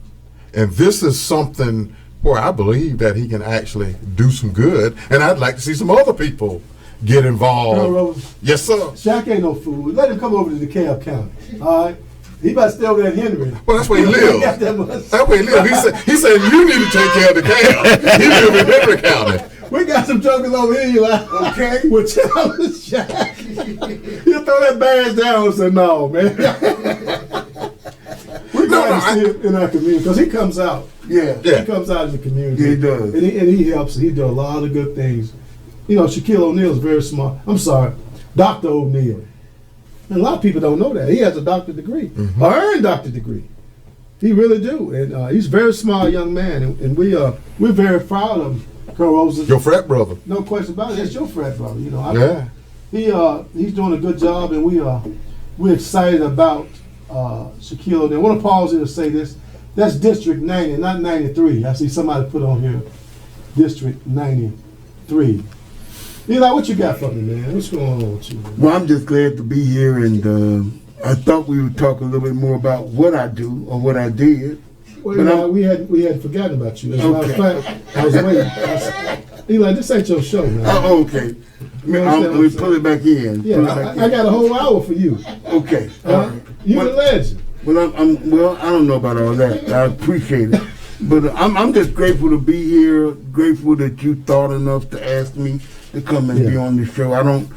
And this is something where I believe that he can actually do some good. And I'd like to see some other people get involved. Yes, sir. Shaq ain't no fool. Let him come over to DeKalb County. All right? He about to stay over there in Henry. Well, that's where he lives. That's where he lives. He said you need to take care of DeKalb. He lives in Henry County. We got some jokers over here, like, okay, we'll tell Shaq. He'll throw that badge down and say, no, man. We're glad to see him in our community because he comes out. Yeah. He comes out in the community. Yeah, he does. And he helps. He does a lot of good things. Shaquille O'Neal is very smart. I'm sorry, Dr. O'Neal. And a lot of people don't know that. He has a doctorate degree, an earned doctorate degree. He really do. And he's a very smart young man. And we're very proud of him. Your frat brother. No question about it. That's your frat brother. He's doing a good job, and we're excited about Shaquille O'Neal. I want to pause here to say this. That's District 90, not 93. I see somebody put on here District 93. Eli, what you got for me, man? What's going on with you, man? Well, I'm just glad to be here, and I thought we would talk a little bit more about what I do or what I did. Well, Eli, we had forgotten about you. As a matter of fact, I was waiting. Eli, this ain't your show, man. Oh, okay. We pull it back in. Yeah, I got a whole hour for you. Okay. You're the legend. Well, I don't know about all that. I appreciate it. But I'm just grateful to be here, grateful that you thought enough to ask me to come and be on the show. I don't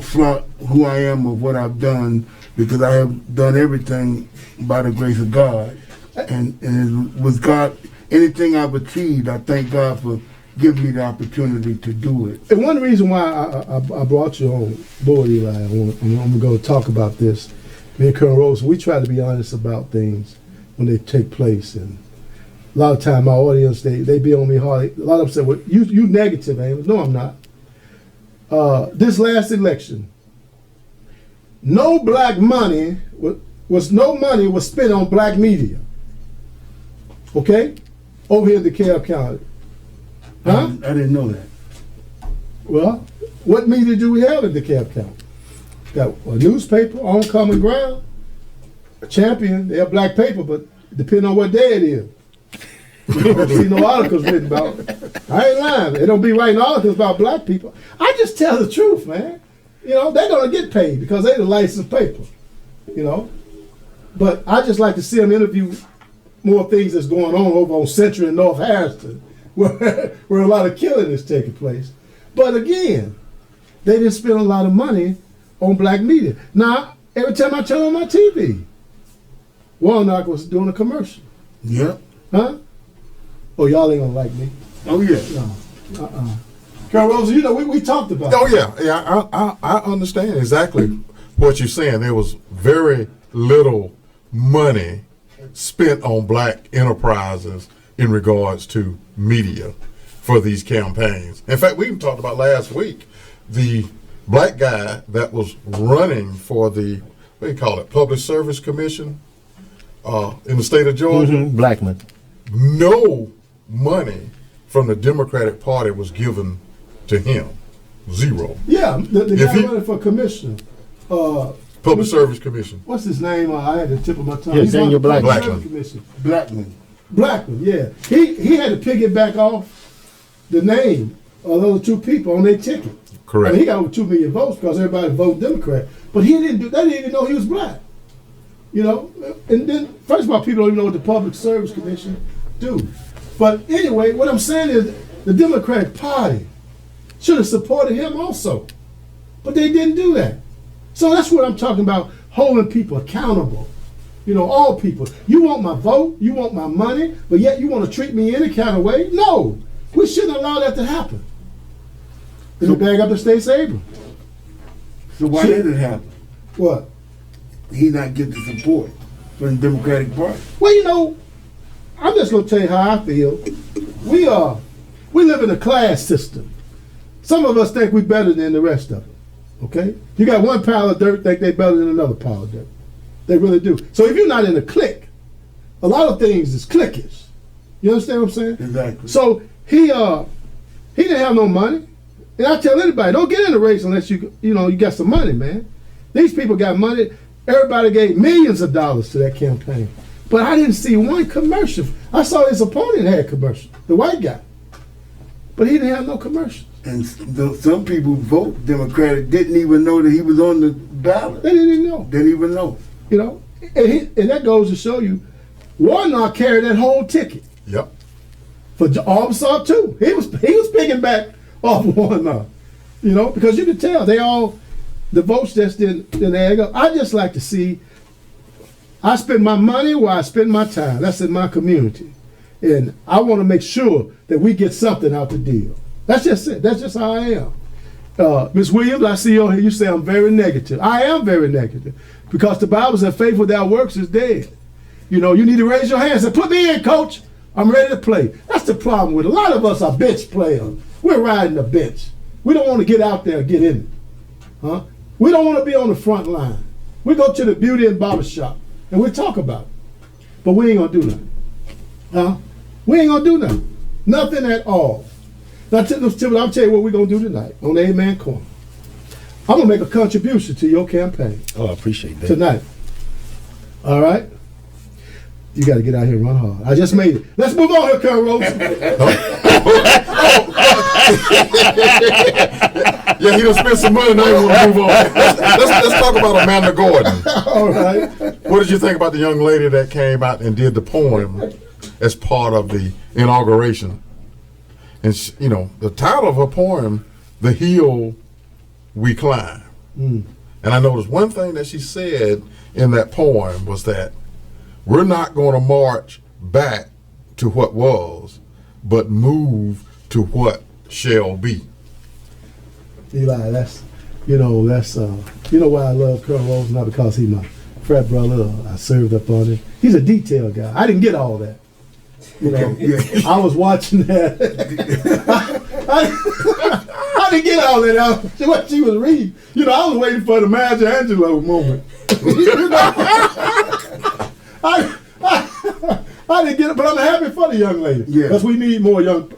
flaunt who I am or what I've done because I have done everything by the grace of God. And with God, anything I've achieved, I thank God for giving me the opportunity to do it. And one reason why I brought you on board, Eli, I'm going to talk about this. Me and Colonel Rose, we try to be honest about things when they take place. And a lot of time, my audience, they be on me hard. A lot of them say, well, you negative, Amos. No, I'm not. This last election, no money was spent on black media. Okay? Over here in DeKalb County. Huh? I didn't know that. Well, what media do we have in DeKalb County? Got a newspaper, On Common Ground, a Champion. They have black paper, but depending on what day it is. You don't see no articles written about it. I ain't lying. They don't be writing articles about black people. I just tell the truth, man. They're going to get paid because they the licensed paper. But I just like to see them interview more things that's going on over on Central and North Harrison, where a lot of killing is taking place. But again, they didn't spend a lot of money on black media. Now, every time I turn on my TV, Ronald was doing a commercial. Yeah. Huh? Oh, y'all ain't gonna like me. Oh yeah. No. Colonel Rosa, you know, we talked about Oh it. yeah, I understand exactly what you're saying. There was very little money spent on black enterprises in regards to media for these campaigns. In fact, we even talked about last week the black guy that was running for the, what do you call it, Public Service Commission in the state of Georgia. Blackman. No money from the Democratic Party was given to him. Zero. Yeah, the If guy he- running for commissioner. Public Service Commission. What's his name? I had the tip of my tongue. Yeah, He's on Daniel the Public Blackman. Service Commission. Blackman. Blackman, yeah. He had to piggyback off the name of those two people on their ticket. Correct. I mean, he got over 2 million votes because everybody voted Democrat. But he didn't do. They didn't even know he was black. You know. And then, first of all, people don't even know what the Public Service Commission do. But anyway, what I'm saying is the Democratic Party should have supported him also, but they didn't do that. So that's what I'm talking about: holding people accountable. You know, all people. You want my vote, you want my money, but yet you want to treat me any kind of way? No, we shouldn't allow that to happen. It'll bag up the state's Abrams. So why did it happen? What? He not get the support from the Democratic Party. Well, you know, I'm just gonna tell you how I feel. We live in a class system. Some of us think we're better than the rest of them. Okay? You got one pile of dirt, think they're better than another pile of dirt. They really do. So if you're not in a clique, a lot of things is cliquish. You understand what I'm saying? Exactly. So he didn't have no money. And I tell anybody, don't get in the race unless you got some money, man. These people got money. Everybody gave millions of dollars to that campaign. But I didn't see one commercial. I saw his opponent had commercial, the white guy. But he didn't have no commercials. And some people vote Democratic didn't even know that he was on the ballot. They didn't even know. Didn't even know. You know? And that goes to show you, Warnock carried that whole ticket. Yep. For Arkansas too. He was picking back off Warnock. You know, because you could tell the votes just didn't add up. I just like to see, I spend my money where I spend my time. That's in my community. And I want to make sure that we get something out the deal. That's just it. That's just how I am. Ms. Williams, I see you on here, you say I'm very negative. I am very negative. Because the Bible says faith without works is dead. You know, you need to raise your hand and say, put me in, coach. I'm ready to play. That's the problem with a lot of us are bench players. We're riding the bench. We don't want to get out there and get in it. Huh? We don't want to be on the front line. We go to the beauty and barber shop and we talk about it. But we ain't going to do nothing. Huh? We ain't going to do nothing. Nothing at all. Now, I'll tell you what we're going to do tonight on the Amen Corner. I'm going to make a contribution to your campaign. Oh, I appreciate that. Tonight. All right? You got to get out here and run hard. I just made it. Let's move on here, Colonel Rose. Yeah, he done spent some money. Now he want to move on. Let's talk about Amanda Gordon. All right. What did you think about the young lady that came out and did the poem as part of the inauguration? And the title of her poem, "The Hill We Climb." And I noticed one thing that she said in that poem was that we're not going to march back to what was, but move to what shall be. Eli, that's why I love Colonel Rose, not because he's my frat brother. I served up on him. He's a detail guy. I didn't get all that. I was watching that. I didn't get all that. What she was reading. I was waiting for the Maya Angelou moment. I didn't get it, but I'm happy for the young lady. Yeah. Because we need more young.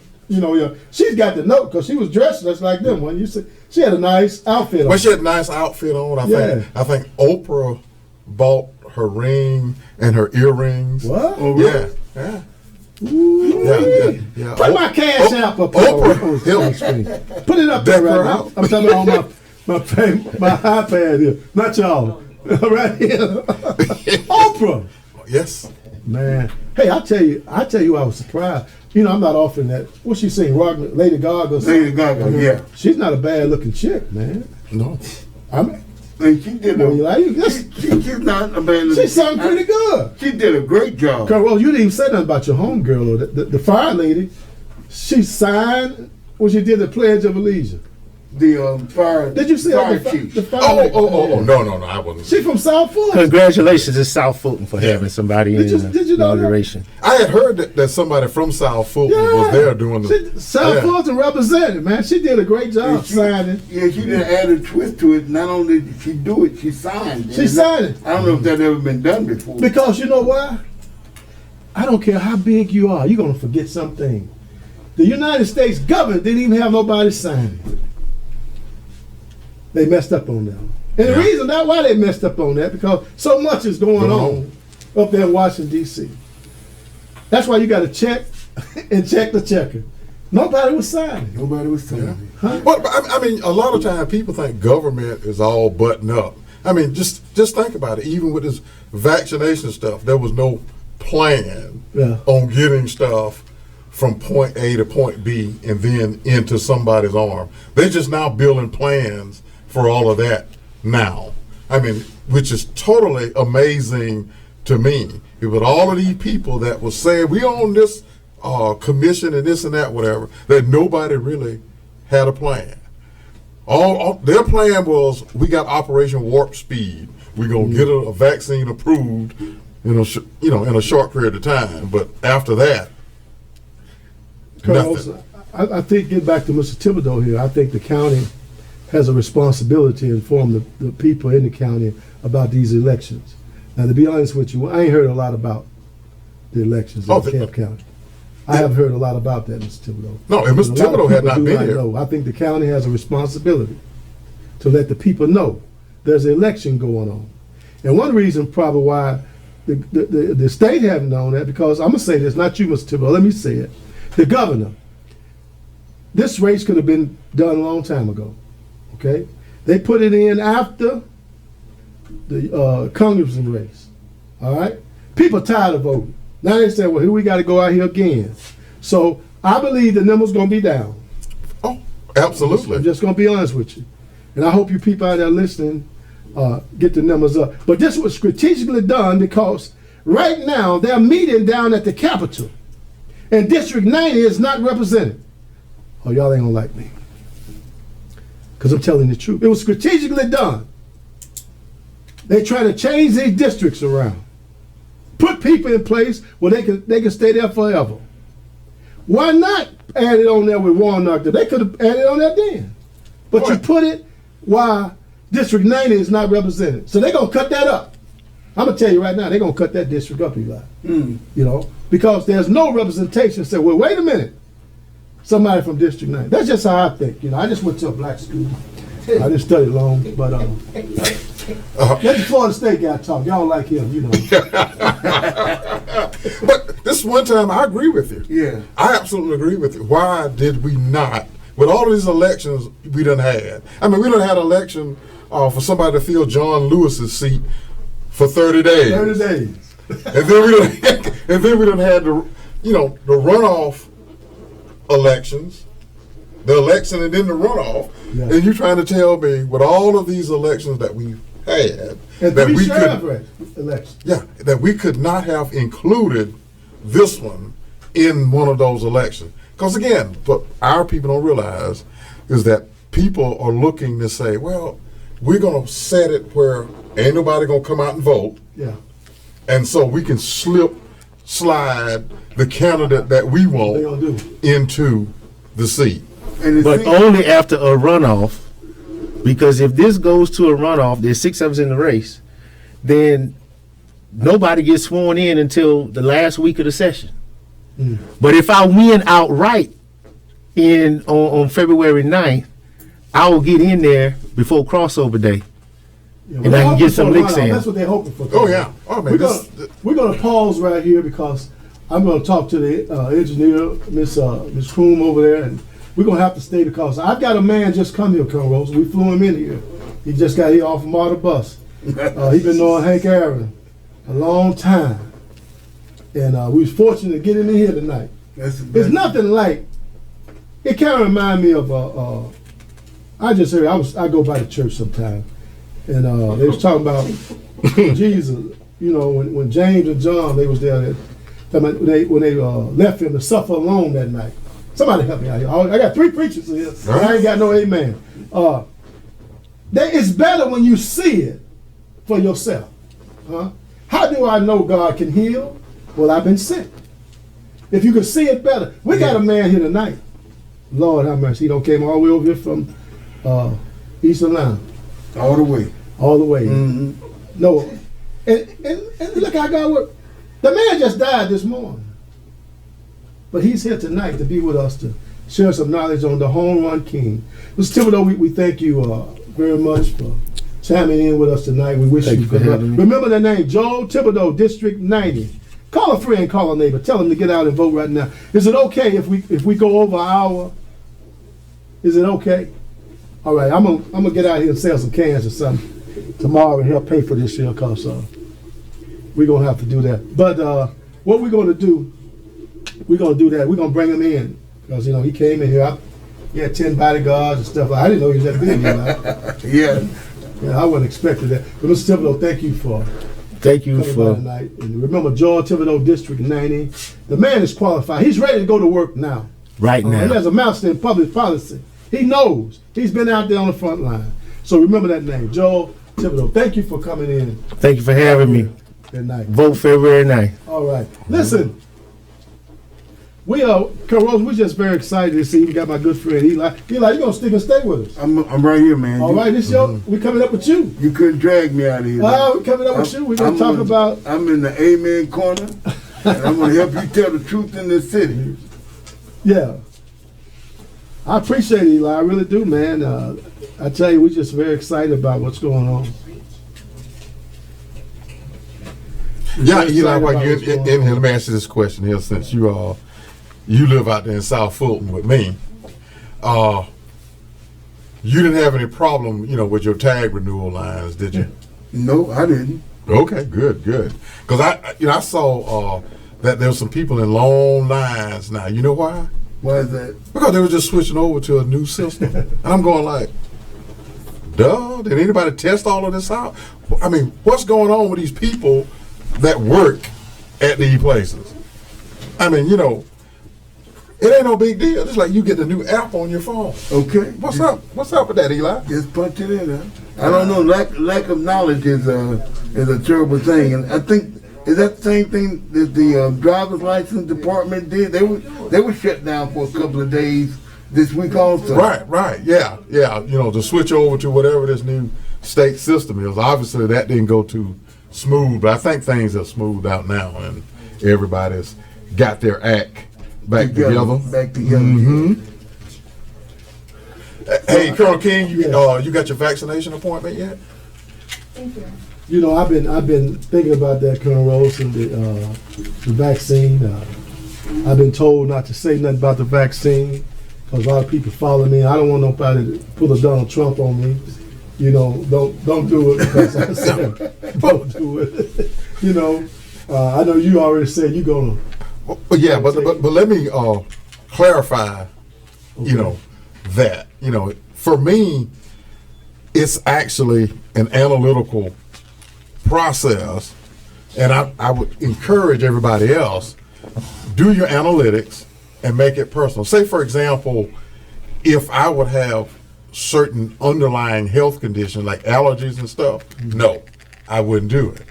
She's got the note because she was dressed just like them. When you see, she had a nice outfit on. Well, she had a nice outfit on. I think Oprah bought her ring and her earrings. What? Oh, really? Yeah. Yeah. Put my cash app up Oprah on the screen. Put it up there Deck her right now. out. I'm talking about my iPad here. Not y'all. Right here. Oprah. Yes. Man. Hey, I tell you I was surprised. I'm not offering that. What she sing? Lady Gaga. Lady Gaga, yeah. She's not a bad looking chick, man. No. I mean, And she did she's not a bad. She sung pretty good. She did a great job. Well, you didn't even say nothing about your homegirl, or the fire lady. She signed when she did the Pledge of Allegiance. The fire. Did you see fire the chief? The fire No, I wasn't. She from South Fulton. Congratulations to South Fulton for having somebody Did you know that? inauguration. I had heard that somebody from South Fulton was there doing the. South Fulton represented, man. She did a great job signing. Yeah, she didn't add a twist to it. Not only did she do it, she signed. She signed it. I don't know if that ever been done before. Because you know why? I don't care how big you are, you're gonna forget something. The United States government didn't even have nobody sign it. They messed up on that. And the reason why they messed up on that, because so much is going on up there in Washington, D.C. That's why you got to check and check the checker. Nobody was signing. Nobody was signing. Huh? Well, I mean, a lot of times people think government is all buttoned up. I mean, just think about it. Even with this vaccination stuff, there was no plan on getting stuff from point A to point B and then into somebody's arm. They're just now building plans for all of that now. I mean, which is totally amazing to me. With all of these people that was saying, we own this commission and this and that, whatever, that nobody really had a plan. All their plan was, we got Operation Warp Speed. We're going to get a vaccine approved in a short period of time. But after that, nothing. I think, get back to Mr. Thibodeaux here, I think the county has a responsibility to inform the people in the county about these elections. Now, to be honest with you, I ain't heard a lot about the elections in Camp County. I haven't heard a lot about that, Mr. Thibodeaux. No, and Mr. Thibodeaux had not been here. I think the county has a responsibility to let the people know there's an election going on. And one reason probably why the state haven't known that, because I'm going to say this, not you, Mr. Thibodeaux, let me say it. The governor, this race could have been done a long time ago. Okay, they put it in after the congressman race. All right, people tired of voting. Now they say, well, here we got to go out here again. So I believe the number's going to be down. Oh, absolutely. I'm just going to be honest with you, and I hope you people out there listening get the numbers up. But this was strategically done because right now they're meeting down at the Capitol, and District 90 is not represented. Oh, y'all ain't gonna like me, because I'm telling the truth. It was strategically done. They try to change these districts around, put people in place where they can stay there forever. Why not add it on there with Ronald? They could have added on there then, but you put it while District 90 is not represented. So they're gonna cut that up. I'm gonna tell you right now, they're gonna cut that district up, Eli. Because there's no representation. Say, well, wait a minute. Somebody from District 9. That's just how I think. I just went to a black school. I didn't study long, but let the Florida State guy talk. Y'all like him, But this one time, I agree with you. Yeah. I absolutely agree with you. Why did we not, with all of these elections we done had? I mean, we done had an election for somebody to fill John Lewis's seat for 30 days. 30 days. And then we done had the runoff elections, the election and then the runoff, and you trying to tell me with all of these elections that we've had and that we could we could not have included this one in one of those elections. Because again, what our people don't realize is that people are looking to say, well, we're gonna set it where ain't nobody gonna come out and vote. Yeah. And so we can slide the candidate that we want into the seat. But only after a runoff, because if this goes to a runoff, there's 6 of us in the race, then nobody gets sworn in until the last week of the session. But if I win outright on February 9th, I will get in there before crossover day. And I can get some licks in. That's what they're hoping for. Oh, yeah. Oh, man, we're going to pause right here because I'm going to talk to the engineer, Miss Kroom over there, and we're going to have to stay because I've got a man just come here, Rose. We flew him in here. He just got here off from the bus. He's been knowing Hank Aaron a long time. And we was fortunate to get him in here tonight. It's nothing like. It kind of remind me of. I just heard. I go by the church sometime, and they was talking about Jesus. You know, when James and John they was there, when they left him to suffer alone that night. Somebody help me out here. I got 3 preachers here. Right. I ain't got no amen. It's better when you see it for yourself. Huh? How do I know God can heal? Well, I've been sick. If you could see it better. We got a man here tonight. Lord have mercy. He don't came all the way over here from Eastern Line. All the way. All the way. Mm-hmm. No. And look how God worked. The man just died this morning. But he's here tonight to be with us to share some knowledge on the home run king. Mr. Thibodeaux, we thank you very much for chiming in with us tonight. We wish you good luck. Remember the name, Joel Thibodeaux, District 90. Call a friend, call a neighbor. Tell them to get out and vote right now. Is it okay if we go over an hour? Is it okay? All right, I'm gonna get out here and sell some cans or something tomorrow and help pay for this here because we're gonna have to do that. But what we're gonna do, we're gonna do that. We're gonna bring him in because he came in here. He had 10 bodyguards and stuff. I didn't know he was that big. Yeah, I wasn't expecting that. But Mr. Thibodeaux, thank you for tonight. And remember, Joel Thibodeaux, District 90. The man is qualified. He's ready to go to work now. Right now. He has a master in public policy. He knows. He's been out there on the front line. So remember that name, Joel Thibodeaux. Thank you for coming in. Thank you for having me. Good night. Vote February 9th. All right. Listen, we're just very excited to see. We got my good friend Eli. Eli, you gonna stick and stay with us? I'm right here, man. All right, this show, we coming up with you. You couldn't drag me out of here. We're coming up with you. We're gonna talk about. I'm in the amen corner, and I'm gonna help you tell the truth in this city. Yeah. I appreciate it, Eli. I really do, man. I tell you, we're just very excited about what's going on. Yeah, Eli, while you're in here, let me ask you this question here, since you live out there in South Fulton with me. You didn't have any problem, with your tag renewal lines, did you? No, I didn't. Okay, good. Because I saw that there were some people in long lines now. You know why? Why is that? Because they were just switching over to a new system. And I'm going like, duh, did anybody test all of this out? I mean, what's going on with these people that work at these places? I mean, it ain't no big deal. It's like you get the new app on your phone. Okay. What's up? What's up with that, Eli? Just punch it in there. I don't know. Lack of knowledge is a terrible thing, and I think is that the same thing that the driver's license department did. They were shut down for a couple of days this week also. Right. Yeah. To switch over to whatever this new state system is. Obviously, that didn't go too smooth, but I think things are smoothed out now, and everybody's got their act back together. Mm-hmm. Hey, Colonel King, you got your vaccination appointment yet? Thank you. I've been thinking about that, Colonel Rollerson, the vaccine. I've been told not to say nothing about the vaccine because a lot of people follow me. I don't want nobody to pull a Donald Trump on me. Don't do it because I said don't do it. I know you already said you're gonna. But let me clarify. Okay. That for me, it's actually an analytical process, and I would encourage everybody else, do your analytics and make it personal. Say, for example, if I would have certain underlying health conditions like allergies and stuff, no, I wouldn't do it.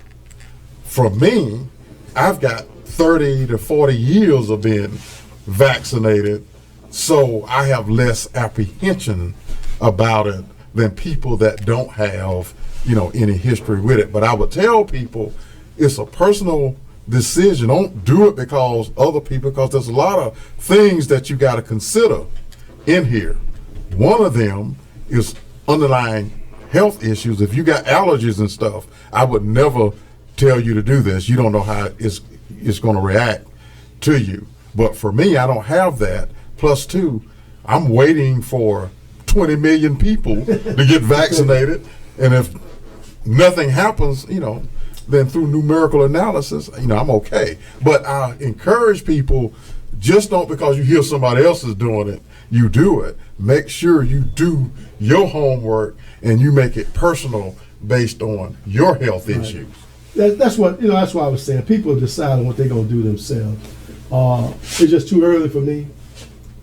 For me, I've got 30 to 40 years of being vaccinated, so I have less apprehension about it than people that don't have, any history with it. But I would tell people it's a personal decision. Don't do it because there's a lot of things that you got to consider in here. One of them is underlying health issues. If you got allergies and stuff, I would never tell you to do this. You don't know how it's going to react to you. But for me, I don't have that. Plus, two, I'm waiting for 20 million people to get vaccinated, and if nothing happens, then through numerical analysis, I'm okay. But I encourage people, Just don't because you hear somebody else is doing it, you do it. Make sure you do your homework and you make it personal based on your health issues. That's what, that's why I was saying. People decide on what they're going to do themselves. It's just too early for me.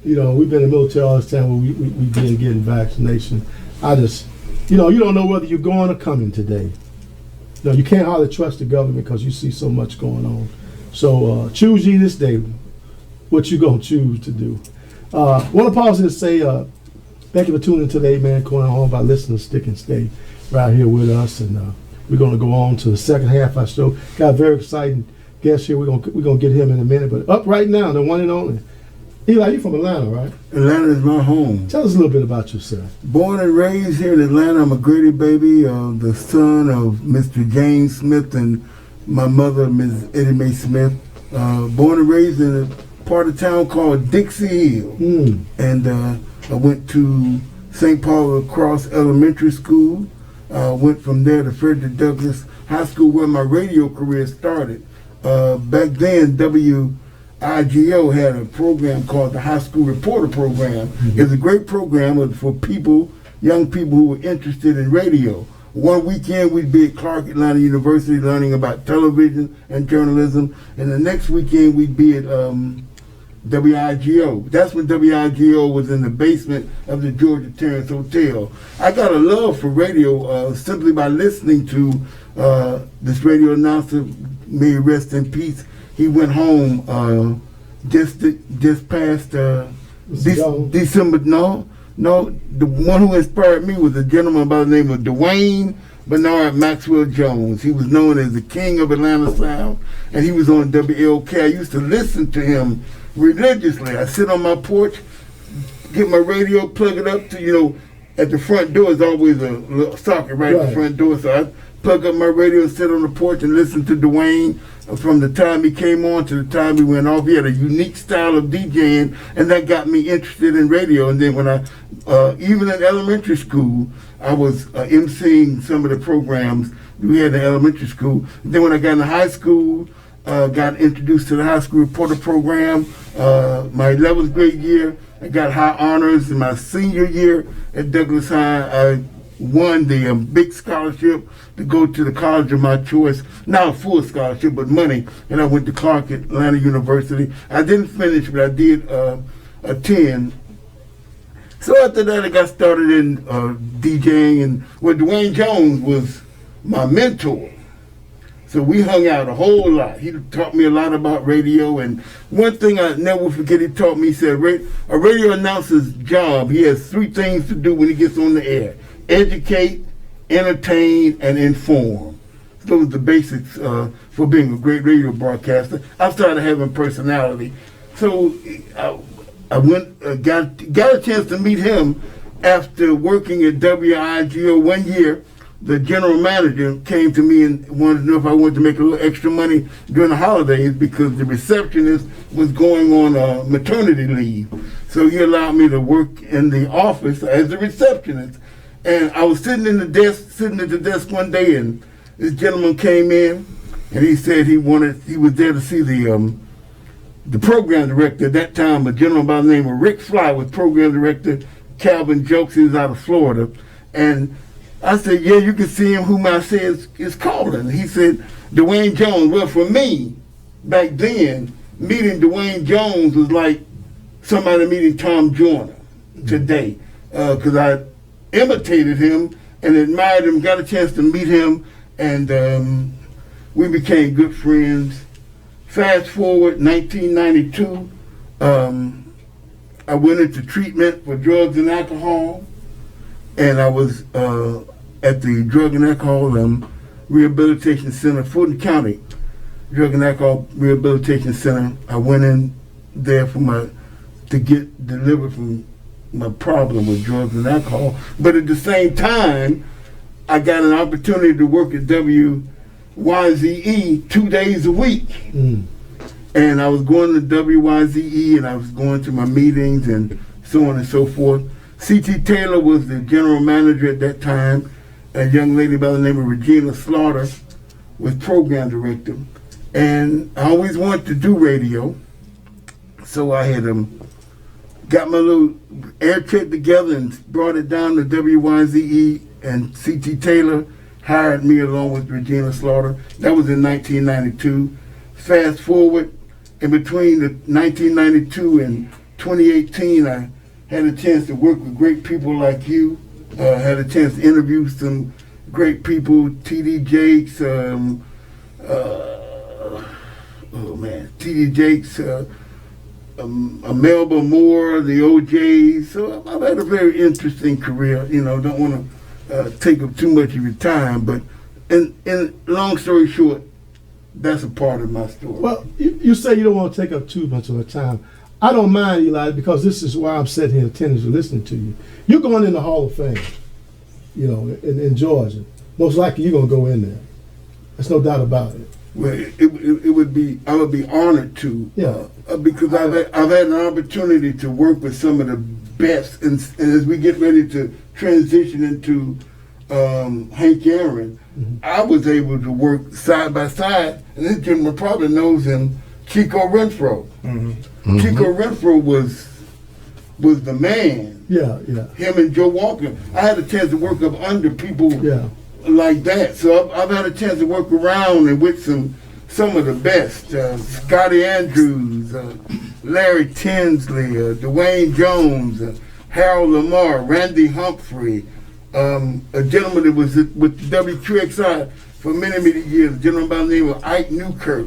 We've been in the military all this time where we've been getting vaccination. I just, you don't know whether you're going or coming today. You can't hardly trust the government because you see so much going on. So choose ye this day what you going to choose to do. Want to pause and say thank you for tuning in to the Amen Corner Home by listening to Stick and Stay right here with us. And we're going to go on to the second half of our show. Got a very exciting guest here. We're gonna get him in a minute. But up right now, the one and only. Eli, you're from Atlanta, right? Atlanta is my home. Tell us a little bit about yourself. Born and raised here in Atlanta. I'm a Grady baby, the son of Mr. James Smith and my mother, Ms. Eddie Mae Smith. Born and raised in a part of town called Dixie Hill. And I went to St. Paul Cross Elementary School. Went from there to Frederick Douglass High School where my radio career started. Back then, WIGO had a program called the High School Reporter Program. It was a great program for young people who were interested in radio. One weekend we'd be at Clark Atlanta University learning about television and journalism, and the next weekend we'd be at WIGO. That's when WIGO was in the basement of the Georgia Terrace Hotel. I got a love for radio simply by listening to this radio announcer, may he rest in peace. He went home just past December. No, the one who inspired me was a gentleman by the name of Dwayne Bernard Maxwell Jones. He was known as the King of Atlanta Sound, and he was on WLK. I used to listen to him religiously. I sit on my porch, get my radio, plug it up to, at the front door is always a little socket right at the front door. So I plug up my radio and sit on the porch and listen to Dwayne from the time he came on to the time he went off. He had a unique style of DJing, and that got me interested in radio. And then when even in elementary school, I was emceeing some of the programs we had in elementary school. And then when I got into high school, got introduced to the High School Reporter Program. My 11th grade year, I got high honors. In my senior year at Douglas High, I won the big scholarship to go to the college of my choice. Not a full scholarship, but money. And I went to Clark Atlanta University. I didn't finish, but I did attend. So after that, I got started in DJing, and Dwayne Jones was my mentor. So we hung out a whole lot. He taught me a lot about radio, and one thing I never forget, he taught me, he said, a radio announcer's job, he has 3 things to do when he gets on the air: educate, entertain, and inform. Those are the basics for being a great radio broadcaster. I started having personality. So I went, got a chance to meet him after working at WIGO 1 year. The general manager came to me and wanted to know if I wanted to make a little extra money during the holidays because the receptionist was going on maternity leave. So he allowed me to work in the office as a receptionist. And I was sitting at the desk one day, and this gentleman came in, and he said he was there to see the program director at that time, a gentleman by the name of Rick Fly was program director. Calvin Jokes, he was out of Florida. And I said, yeah, you can see him, whom I said is calling. He said, Dwayne Jones. Well, for me, back then, meeting Dwayne Jones was like somebody meeting Tom Joyner today, because I imitated him and admired him, got a chance to meet him, and we became good friends. Fast forward, 1992, I went into treatment for drugs and alcohol, and I was at the Drug and Alcohol Rehabilitation Center, Fulton County Drug and Alcohol Rehabilitation Center. I went in there to get delivered from my problem with drugs and alcohol. But at the same time, I got an opportunity to work at WYZE 2 days a week. And I was going to WYZE, and I was going to my meetings and so on and so forth. C.T. Taylor was the general manager at that time. A young lady by the name of Regina Slaughter was program director. And I always wanted to do radio. So I had got my little air check together and brought it down to WYZE, and C.T. Taylor hired me along with Regina Slaughter. That was in 1992. Fast forward, in between the 1992 and 2018, I had a chance to work with great people like you. Had a chance to interview some great people, T.D. Jakes, T.D. Jakes, Melba Moore, the OJs. So I've had a very interesting career. Don't want to take up too much of your time, but in long story short, that's a part of my story. Well, you say you don't want to take up too much of your time. I don't mind, Eli, because this is why I'm sitting here attentively listening to you. You're going in the Hall of Fame, in Georgia. Most likely you're going to go in there. There's no doubt about it. Well, it would be, I would be honored to, because I've had an opportunity to work with some of the best, and as we get ready to transition into Hank Aaron, I was able to work side by side, and this gentleman probably knows him, Chico Renfro. Chico Renfro was the man. Yeah. Him and Joe Walker. I had a chance to work up under people like that. So I've had a chance to work around and with some of the best. Scotty Andrews, Larry Tinsley, Dwayne Jones, Harold Lamar, Randy Humphrey, a gentleman that was with WQXI for many, many years, a gentleman by the name of Ike Newkirk.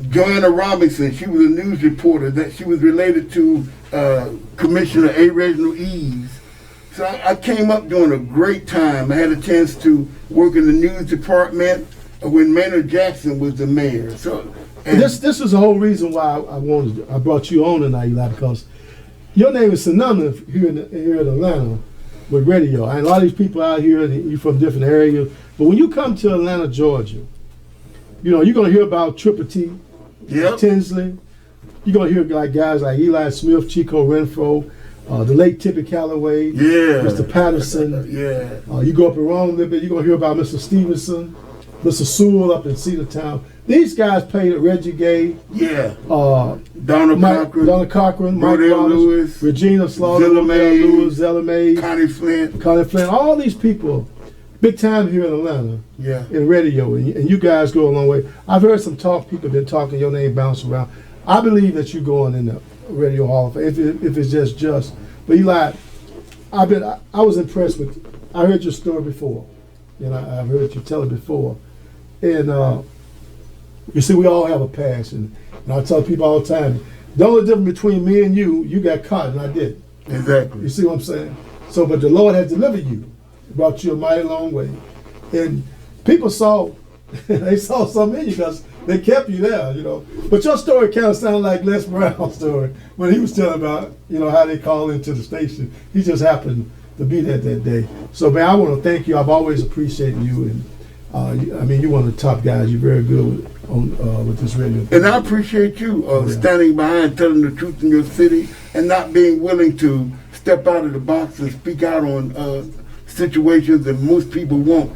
Joanna Robinson, she was a news reporter, that she was related to Commissioner A. Reginald Eves. So I came up during a great time. I had a chance to work in the news department when Maynard Jackson was the mayor. So this is the whole reason why I brought you on tonight, Eli, because your name is synonymous here in Atlanta with radio. And a lot of these people out here, you're from different areas, but when you come to Atlanta, Georgia, you're going to hear about Triple T, Tinsley. You're going to hear guys like Eli Smith, Chico Renfro, the late Tippy Calloway, Mr. Patterson. You go up in Rome a little bit, you're going to hear about Mr. Stevenson, Mr. Sewell up in Cedartown. These guys played at Reggie Gay. Donna Cochran, Mike Lewis, Regina Slaughter, Zella May, Connie Flint. All these people, big time here in Atlanta, in radio, and you guys go a long way. I've heard some people have been talking, your name bounce around. I believe that you're going in the Radio Hall of Fame, if it's just. But Eli, I was impressed with, I heard your story before, I've heard you tell it before. And you see, we all have a passion. And I tell people all the time, the only difference between me and you got caught and I didn't. Exactly. You see what I'm saying? So, but the Lord has delivered you. Brought you a mighty long way. And people saw, they saw something in you because they kept you there, But your story kind of sounded like Les Brown's story when he was telling about, how they called into the station. He just happened to be there that day. So, man, I want to thank you. I've always appreciated you. And you're one of the top guys. You're very good with this radio thing. And I appreciate you standing behind, telling the truth in your city, and not being willing to step out of the box and speak out on situations that most people won't.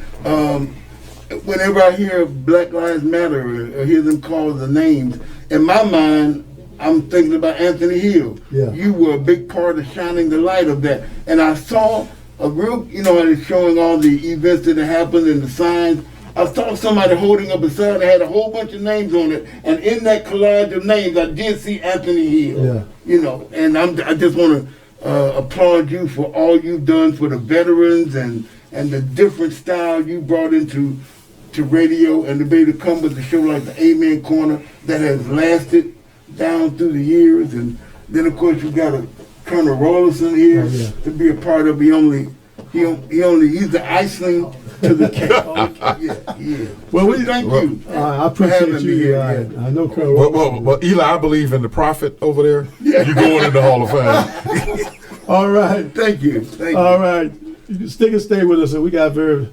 Whenever I hear Black Lives Matter or hear them call the names, in my mind, I'm thinking about Anthony Hill. You were a big part of shining the light of that. And I saw a group, it's showing all the events that happened and the signs. I saw somebody holding up a sign that had a whole bunch of names on it, and in that collage of names, I did see Anthony Hill. And I just want to applaud you for all you've done for the veterans and the different style you brought into radio, and to be able to come with a show like the Amen Corner that has lasted down through the years. And then of course you got a Colonel Rollerson here to be a part of. He's the icing to the cake. Well, thank you. I appreciate you. I know Colonel Rollerson. Well, Eli, I believe in the prophet over there. You're going in the Hall of Fame. All right. Thank you. All right. You can stick and stay with us, and we got very,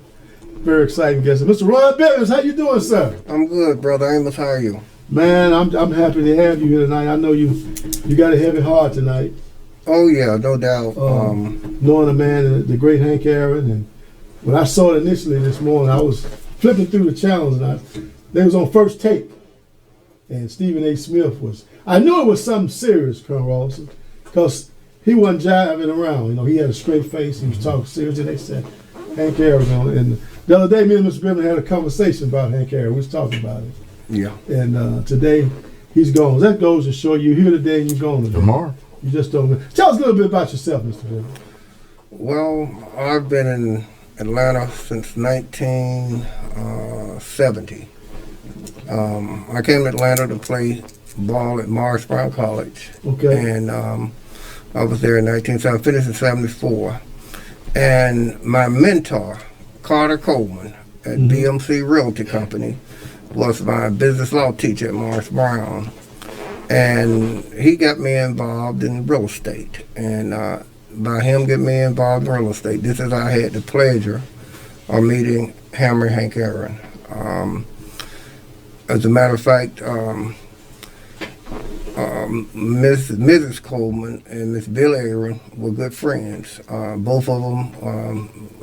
very exciting guests. Mr. Ron Bivens, how you doing, sir? I'm good, brother. Amos, how are you? Man, I'm happy to have you here tonight. I know you got a heavy heart tonight. Oh yeah, no doubt. Knowing the man, the great Hank Aaron, and when I saw it initially this morning, I was flipping through the channels, and they was on First Take, And Stephen A. Smith was, I knew it was something serious, Colonel Rollerson, because he wasn't jiving around. You know, he had a straight face, he was talking serious, and they said, Hank Aaron on it. And the other day, me and Mr. Griffin had a conversation about Hank Aaron. We was talking about it. Yeah. And today, he's gone. That goes to show you're here today and you're gone today. Tomorrow. You just don't know. Tell us a little bit about yourself, Mr. Griffin. Well, I've been in Atlanta since 1970. I came to Atlanta to play ball at Morris Brown College. Okay. And I was there in 1970, finished in 74. And my mentor, Carter Coleman at BMC Realty Company, was my business law teacher at Morris Brown. And he got me involved in real estate. And by him getting me involved in real estate, this is how I had the pleasure of meeting Hammer Hank Aaron. As a matter of fact, Mrs. Coleman and Miss Bill Aaron were good friends. Both of them,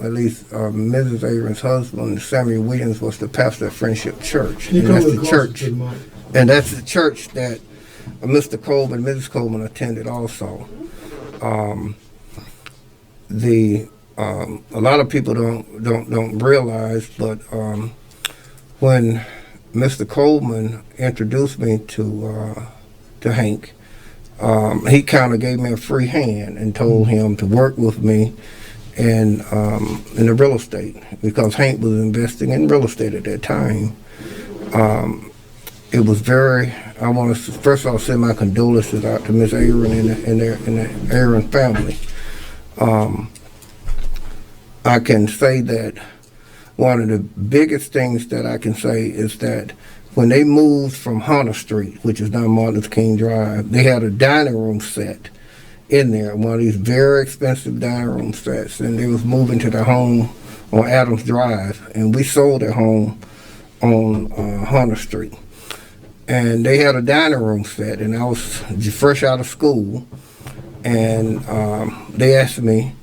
at least Mrs. Aaron's husband, Samuel Williams, was the pastor of Friendship Church. And that's the church. And that's the church that Mr. Coleman and Mrs. Coleman attended also. A lot of people don't realize, but when Mr. Coleman introduced me to Hank, he kind of gave me a free hand and told him to work with me in the real estate, because Hank was investing in real estate at that time. It was very. I want to first of all send my condolences out to Miss Aaron and the Aaron family. I can say that one of the biggest things that I can say is that when they moved from Hunter Street, which is now Martin Luther King Drive, they had a dining room set in there, one of these very expensive dining room sets, and they was moving to their home on Adams Drive, and we sold their home on Hunter Street. And they had a dining room set, and I was fresh out of school, and they asked me,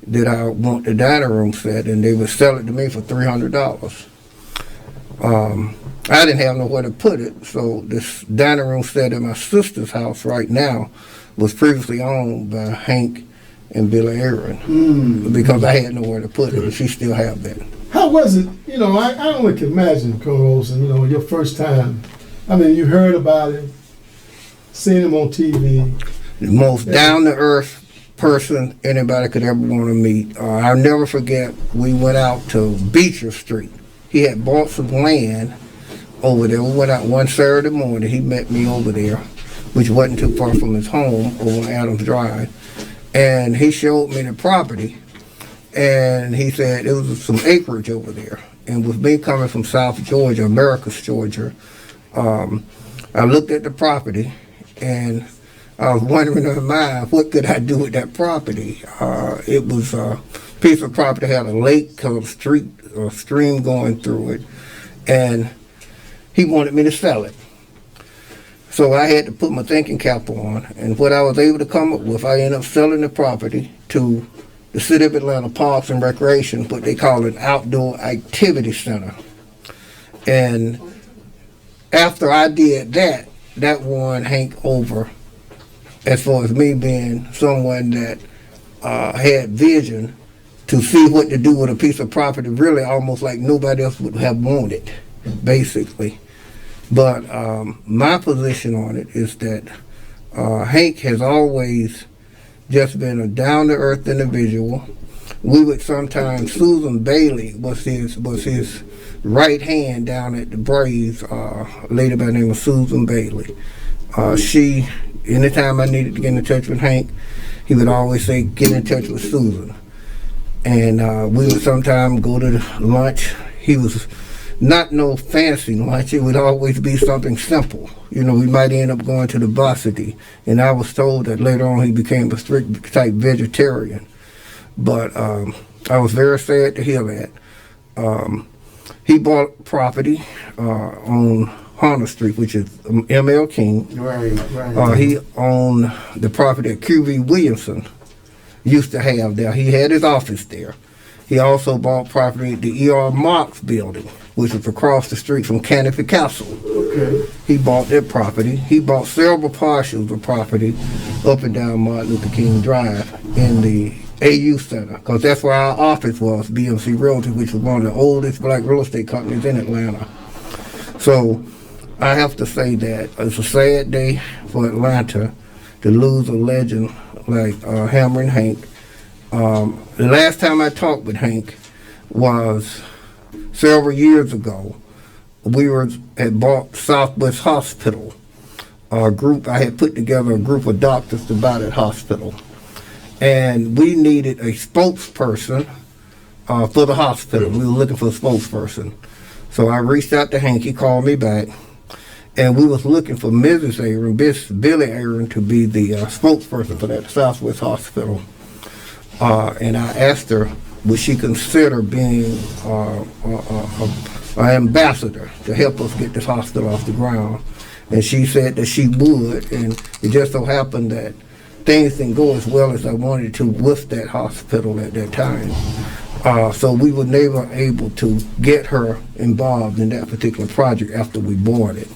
did I want the dining room set, and they would sell it to me for $300. I didn't have nowhere to put it, so this dining room set in my sister's house right now was previously owned by Hank and Billy Aaron, because I had nowhere to put it, and she still have that. How was it? You know, I only can imagine, Colonel Rollerson, you know, your first time. I mean, you heard about him, seen him on TV. The most down-to-earth person anybody could ever want to meet. I'll never forget, we went out to Beecher Street. He had bought some land over there. We went out one Saturday morning. He met me over there, which wasn't too far from his home over on Adams Drive. And he showed me the property, and he said there was some acreage over there. And with me coming from South Georgia, Americus, Georgia, I looked at the property, and I was wondering in my mind, what could I do with that property? It was a piece of property that had a lake, a stream going through it, and he wanted me to sell it. So I had to put my thinking cap on, and what I was able to come up with, I ended up selling the property to the City of Atlanta Parks and Recreation, what they call an outdoor activity center. And after I did that, that won Hank over as far as me being someone that had vision to see what to do with a piece of property, really almost like nobody else would have wanted, basically. But my position on it is that Hank has always just been a down-to-earth individual. We would sometimes, Susan Bailey was his right hand down at the Braves, a lady by the name of Susan Bailey. She, anytime I needed to get in touch with Hank, he would always say, get in touch with Susan. And we would sometimes go to lunch. He was not no fancy lunch. It would always be something simple. You know, we might end up going to the Varsity. And I was told that later on he became a strict type vegetarian. But I was very sad to hear that. He bought property on Hunter Street, which is M.L. King. Right. He owned the property that Q.V. Williamson used to have there. He had his office there. He also bought property at the E.R. Marks building, which is across the street from Canopy Castle. Okay. He bought that property. He bought several parcels of property up and down Martin Luther King Drive in the AU Center, because that's where our office was, BMC Realty, which was one of the oldest black real estate companies in Atlanta. So I have to say that it's a sad day for Atlanta to lose a legend like Hammer and Hank. The last time I talked with Hank was several years ago. We had bought Southwest Hospital. I had put together a group of doctors to buy that hospital. And we needed a spokesperson for the hospital. We were looking for a spokesperson. So I reached out to Hank. He called me back. And we was looking for Mrs. Aaron, Billy Aaron, to be the spokesperson for that Southwest Hospital. And I asked her, would she consider being an ambassador to help us get this hospital off the ground? And she said that she would, and it just so happened that things didn't go as well as I wanted to with that hospital at that time. So we were never able to get her involved in that particular project after we bought it.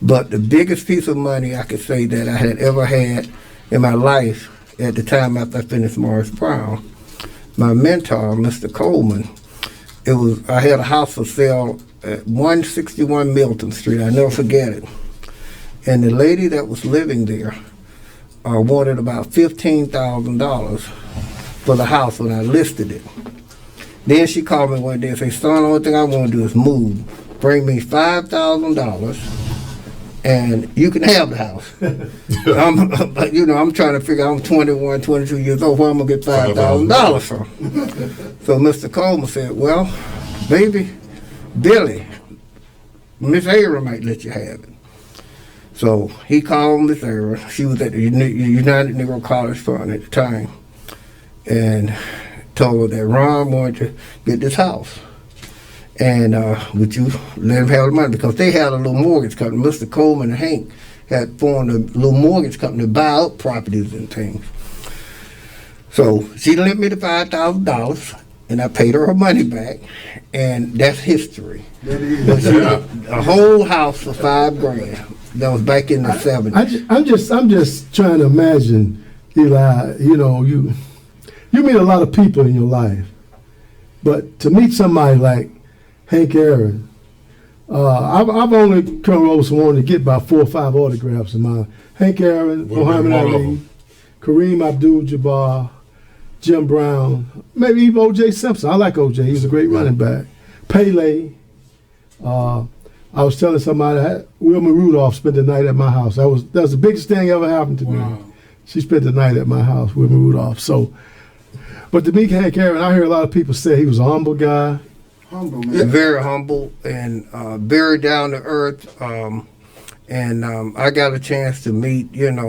But the biggest piece of money I could say that I had ever had in my life at the time after I finished Morris Brown, my mentor, Mr. Coleman, I had a house for sale at 161 Milton Street. I never forget it. And the lady that was living there wanted about $15,000 for the house when I listed it. Then she called me one day and said, son, the only thing I want to do is move. Bring me $5,000 and you can have the house. I'm trying to figure out, I'm 21, 22 years old, where I'm going to get $5,000 from? So Mr. Coleman said, well, baby, Billy, Miss Aaron might let you have it. So he called Miss Aaron. She was at the United Negro College Fund at the time, and told her that Ron wanted to get this house. And would you let him have the money? Because they had a little mortgage company. Mr. Coleman and Hank had formed a little mortgage company to buy out properties and things. So she lent me the $5,000, and I paid her money back, and that's history. But a whole house for $5,000. That was back in the 70s. I'm just trying to imagine, Eli. You meet a lot of people in your life, but to meet somebody like Hank Aaron, I've only come over someone to get about 4 or 5 autographs of mine. Hank Aaron, Muhammad Ali, Kareem Abdul-Jabbar, Jim Brown, maybe even O.J. Simpson. I like O.J. He was a great running back. Pele. I was telling somebody that Wilma Rudolph spent the night at my house. That was the biggest thing ever happened to me. She spent the night at my house, Wilma Rudolph. So, but to meet Hank Aaron, I hear a lot of people say he was a humble guy. Humble, man. Very humble and very down to earth. And I got a chance to meet him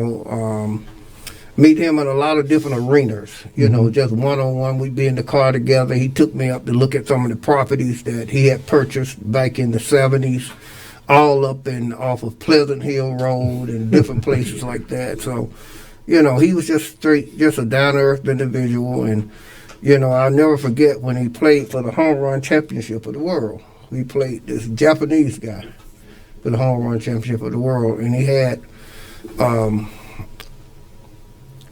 in a lot of different arenas. Just one-on-one. We'd be in the car together. He took me up to look at some of the properties that he had purchased back in the 70s, all up and off of Pleasant Hill Road and different places like that. So, he was just a down-to-earth individual. And, I'll never forget when he played for the home run championship of the world. We played this Japanese guy for the home run championship of the world, and he had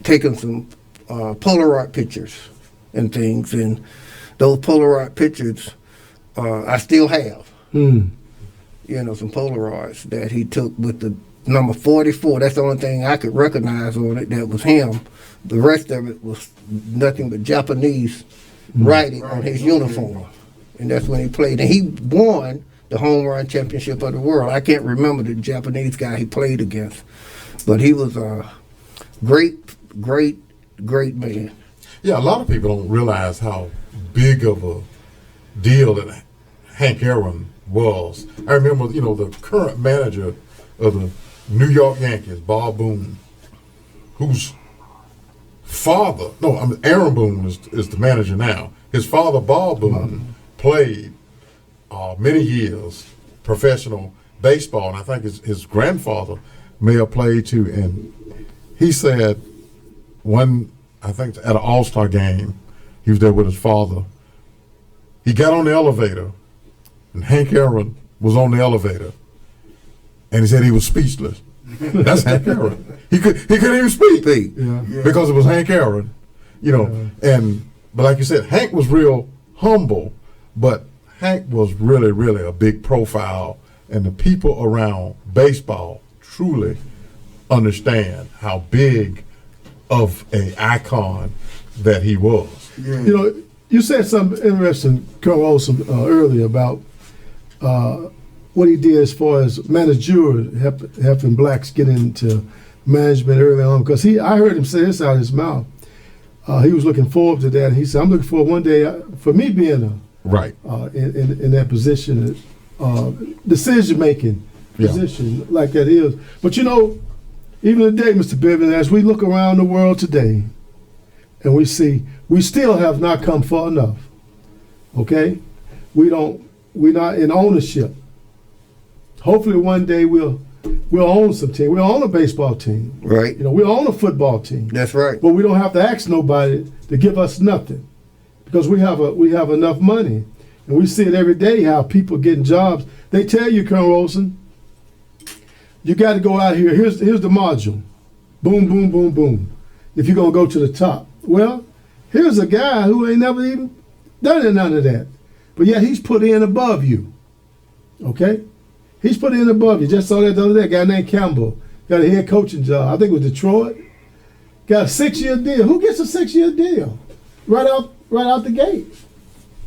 taken some Polaroid pictures and things, and those Polaroid pictures I still have. Some Polaroids that he took with the number 44. That's the only thing I could recognize on it that was him. The rest of it was nothing but Japanese writing on his uniform. And that's when he played. And he won the home run championship of the world. I can't remember the Japanese guy he played against, but he was a great man. Yeah, a lot of people don't realize how big of a deal that Hank Aaron was. I remember, the current manager of the New York Yankees, Bob Boone, whose father, Aaron Boone is the manager now. His father, Bob Boone, played many years professional baseball, and I think his grandfather may have played too. And he said, at an All-Star game, he was there with his father, he got on the elevator, and Hank Aaron was on the elevator, and he said he was speechless. That's Hank Aaron. He couldn't even speak because it was Hank Aaron, but like you said, Hank was real humble, but Hank was really, really a big profile, and the people around baseball truly understand how big of an icon that he was. Yeah. You said something interesting, Colonel Olson, earlier about what he did as far as managerial, helping blacks get into management early on. Because I heard him say this out of his mouth. He was looking forward to that. And he said, "I'm looking forward one day for me being in that position, decision making position like that is." But even today, Mr. Bivens, as we look around the world today, and we see we still have not come far enough. Okay, we're not in ownership. Hopefully, one day we'll own some team. We'll own a baseball team. Right. We'll own a football team. That's right. But we don't have to ask nobody to give us nothing, because we have enough money, and we see it every day how people getting jobs. They tell you, Colonel Rollerson, you got to go out here. Here's the module. Boom, boom, boom, boom. If you're gonna go to the top, well, here's a guy who ain't never even done none of that, but yet he's put in above you. Okay. He's put in above you. Just saw that the other day. A guy named Campbell got a head coaching job. I think it was Detroit. Got a 6-year deal. Who gets a 6-year deal? Right out the gate.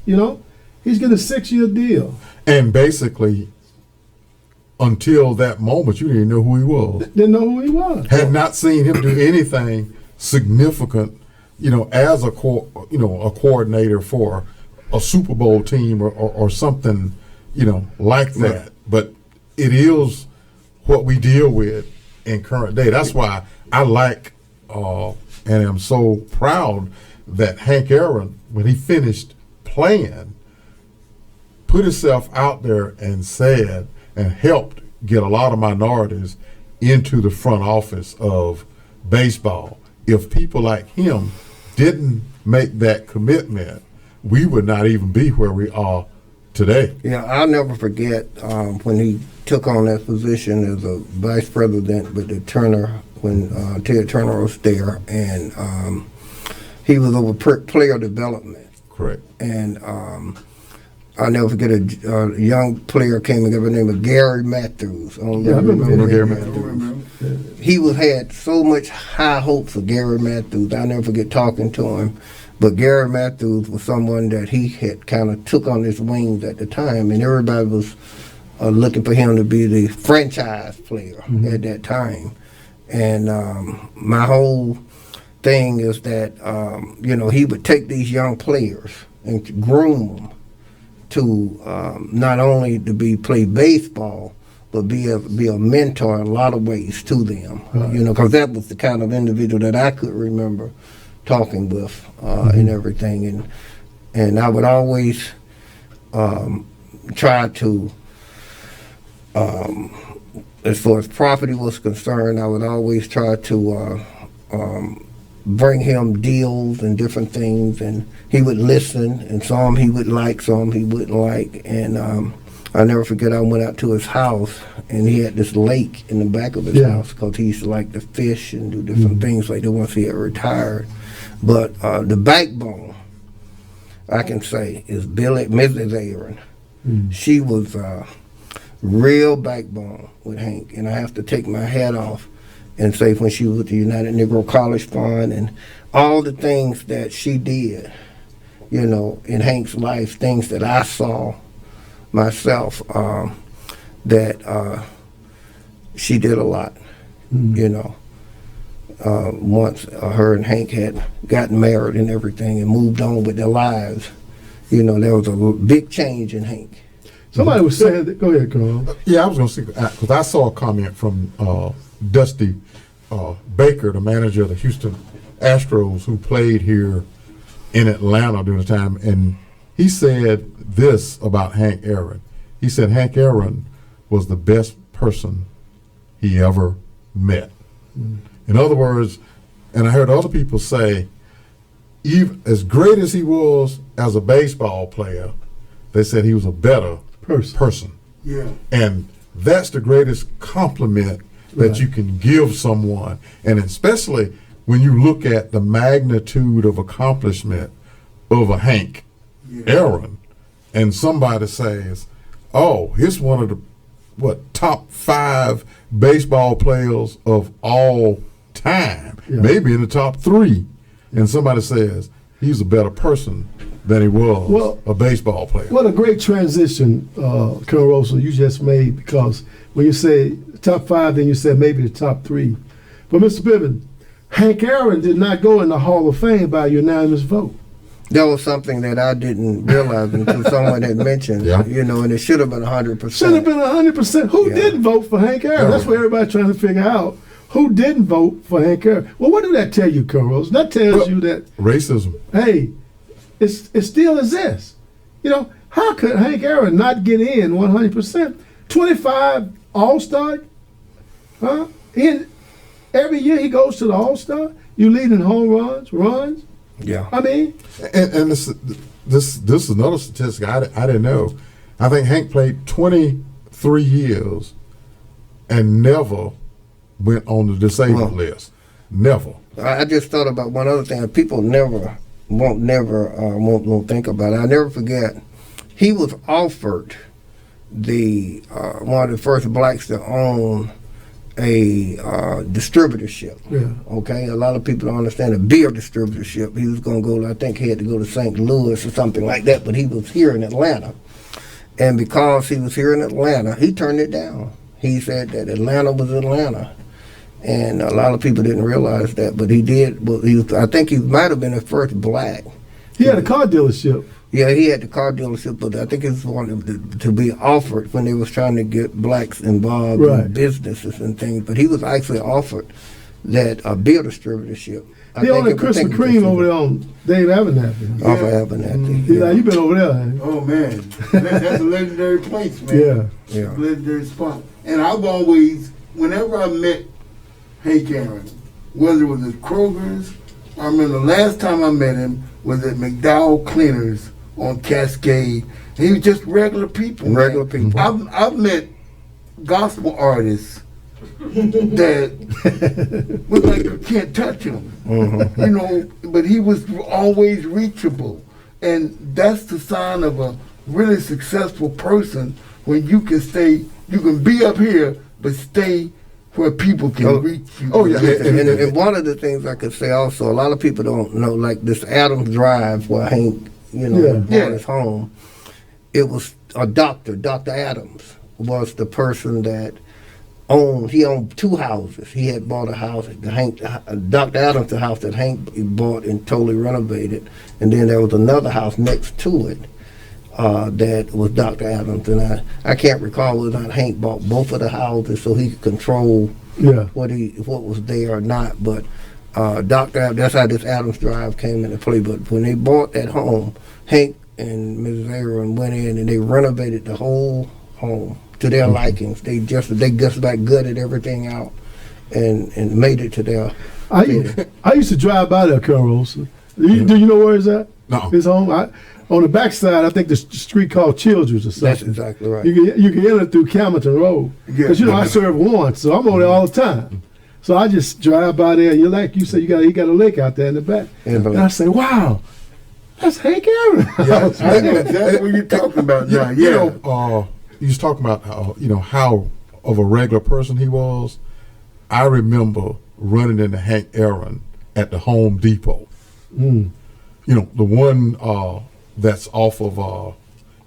He's getting a 6-year deal. And basically, until that moment, you didn't know who he was. Didn't know who he was. Had not seen him do anything significant, as a coordinator for a Super Bowl team or something, like that. Right. But it is what we deal with in current day. That's why I like and am so proud that Hank Aaron, when he finished playing, put himself out there and said and helped get a lot of minorities into the front office of baseball. If people like him didn't make that commitment, we would not even be where we are today. Yeah, I'll never forget when he took on that position as a vice president with the Turner, when Ted Turner was there, and he was over player development. Correct. And I'll never forget a young player came in by the name of Gary Matthews. I remember Gary Matthews. He had so much high hopes for Gary Matthews. I'll never forget talking to him. But Gary Matthews was someone that he had kind of took on his wings at the time, and everybody was looking for him to be the franchise player at that time. And my whole thing is that, he would take these young players and groom them to not only to play baseball, but be a mentor in a lot of ways to them. Because that was the kind of individual that I could remember talking with and everything, and I would always try to, as far as property was concerned, I would always try to bring him deals and different things, and he would listen, and some he would like, some he wouldn't like, and I'll never forget, I went out to his house, and he had this lake in the back of his house, because he used to like to fish and do different things like that once he had retired. But the backbone, I can say, is Mrs. Aaron. She was real backbone with Hank, and I have to take my hat off and say when she was with the United Negro College Fund and all the things that she did, in Hank's life, things that I saw myself, that she did a lot, once her and Hank had gotten married and everything and moved on with their lives, there was a big change in Hank. Somebody was saying that, go ahead, Carl. Yeah, I was going to say, because I saw a comment from Dusty Baker, the manager of the Houston Astros, who played here in Atlanta during the time, and he said this about Hank Aaron. He said Hank Aaron was the best person he ever met. In other words, and I heard other people say, even as great as he was as a baseball player, they said he was a better person. Yeah. And that's the greatest compliment that Right. you can give someone. And especially when you look at the magnitude of accomplishment of a Hank Aaron, and somebody says, oh, he's one of the top 5 baseball players of all time, maybe in the top 3, and somebody says he's a better person than he was a baseball player. What a great transition, Colonel Rollerson, you just made, because when you say top 5, then you said maybe the top 3. But Mr. Piven, Hank Aaron did not go in the Hall of Fame by unanimous vote. That was something that I didn't realize until someone had mentioned, you know, and it should have been 100%. Should have been 100%. Who didn't vote for Hank Aaron? That's what everybody's trying to figure out. Who didn't vote for Hank Aaron? Well, what did that tell you, Colonel Rollerson? That tells you that racism. Hey, it still exists. You know, how could Hank Aaron not get in 100%? 25 All-Star, huh? Every year he goes to the All-Star. You lead in home runs. Yeah. I mean, and this is another statistic I didn't know. I think Hank played 23 years and never went on the disabled list. Never. I just thought about one other thing. People won't think about it. I never forget. He was offered the one of the first blacks to own a distributorship. Yeah. Okay, a lot of people don't understand a beer distributorship. He was going to go. I think he had to go to St. Louis or something like that. But he was here in Atlanta, and because he was here in Atlanta, he turned it down. He said that Atlanta was Atlanta. And a lot of people didn't realize that, but he did. Well, I think he might have been the first black. he had a car dealership. Yeah, he had the car dealership, but I think it was one to be offered when they was trying to get blacks involved in businesses and things. But he was actually offered that beer distributorship. He owned a Krispy Kreme over there on Dave Abernathy. Off of Abernathy. Yeah, you been over there, Hank. Oh man, that's a legendary place, man. Yeah. Legendary spot. And I've always, whenever I met Hank Aaron, whether it was at Kroger's, I remember the last time I met him was at McDowell Cleaners on Cascade. He was just regular people. Regular people. I've met gospel artists that was like you can't touch him, you know. But he was always reachable, and that's the sign of a really successful person when you can stay, you can be up here but stay where people can reach you. Oh yeah, And one of the things I could say also, a lot of people don't know, like this Adams Drive where Hank, you know, bought his home. It was a doctor. Dr. Adams was the person that he owned 2 houses. He had bought a house, Dr. Adams, the house that Hank bought and totally renovated. And then there was another house next to it that was Dr. Adams. And I can't recall whether or not Hank bought both of the houses so he could control what was there or not. But Dr. Adams, that's how this Adams Drive came into play. But when they bought that home, Hank and Mrs. Aaron went in and they renovated the whole home to their likings. They just about gutted everything out and made it to their. I used to drive by there, Colonel Rollerson. Do you know where it's at? No. His home. On the backside, I think the street called Children's or something. That's exactly right. You can enter through Camilton Road because I serve Warren, so I'm over there all the time. So I just drive by there, and you said you got a lake out there in the back, and I say, wow. That's Hank Aaron. Yeah, I know exactly what you're talking about now. You know, you was talking about how of a regular person he was. I remember running into Hank Aaron at the Home Depot. You know, the one that's off of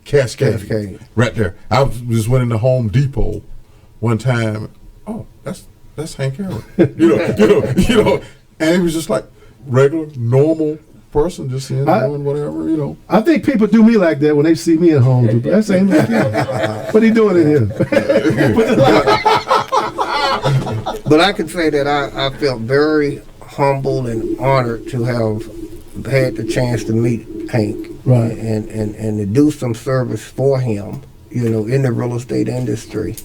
Cascade, right there. I just went into Home Depot one time. Oh, that's Hank Aaron. you know, and he was just like regular, normal person, just doing whatever, you know. I think people do me like that when they see me at home. That's Amos King. What he doing in here? But I can say that I felt very humbled and honored to have had the chance to meet Hank, right, and to do some service for him, you know, in the real estate industry,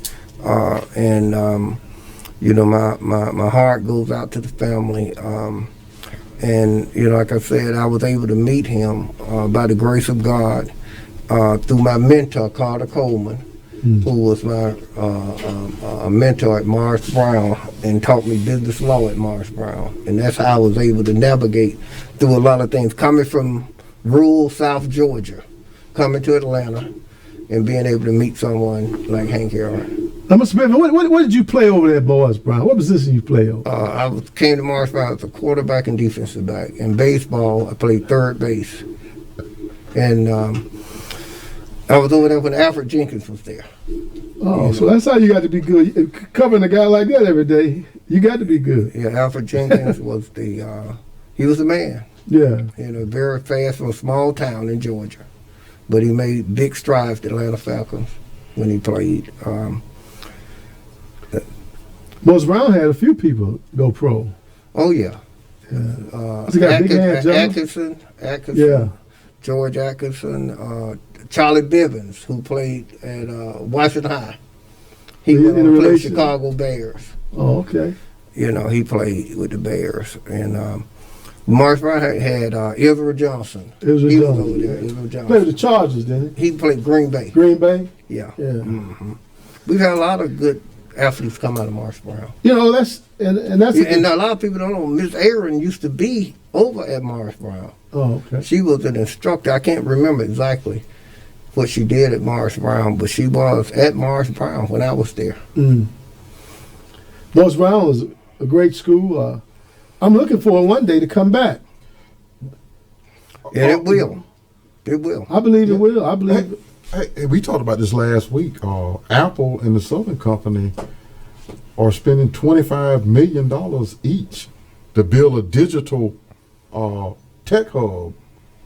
you know, my heart goes out to the family. And, you know, like I said, I was able to meet him by the grace of God. through my mentor, Carter Coleman, who was my mentor at Morris Brown and taught me business law at Morris Brown. And that's how I was able to navigate through a lot of things, coming from rural South Georgia, coming to Atlanta, and being able to meet someone like Hank Aaron. Now, Mr. Smith, what did you play over there at Morris Brown? What position you play over? Came to Morris Brown as a quarterback and defensive back. In baseball, I played third base. And I was over there when Alfred Jenkins was there. Oh, so that's how you got to be good. Covering a guy like that every day, you got to be good. Yeah, Alfred Jenkins was he was a man. Yeah. Very fast from a small town in Georgia. But he made big strides to Atlanta Falcons when he played. Morris Brown had a few people go pro. Oh, yeah. He got big hands, Atkinson. Yeah. George Atkinson. Charlie Bivens, who played at Washington High. He played Chicago Bears. Oh, okay. He played with the Bears. And Morris Brown had Ezra Johnson. Was over there. Ezra Johnson. Played with the Chargers, didn't he? He played Green Bay. Green Bay? Yeah. Yeah. Mm-hmm. We've had a lot of good athletes come out of Morris Brown. That's and a lot of people don't know. Miss Aaron used to be over at Morris Brown. Oh, okay. She was an instructor. I can't remember exactly what she did at Morris Brown, but she was at Morris Brown when I was there. Morris Brown was a great school. I'm looking for one day to come back. And it will. It will. I believe it will. I believe. Hey, we talked about this last week. Apple and the Southern Company are spending $25 million each to build a digital tech hub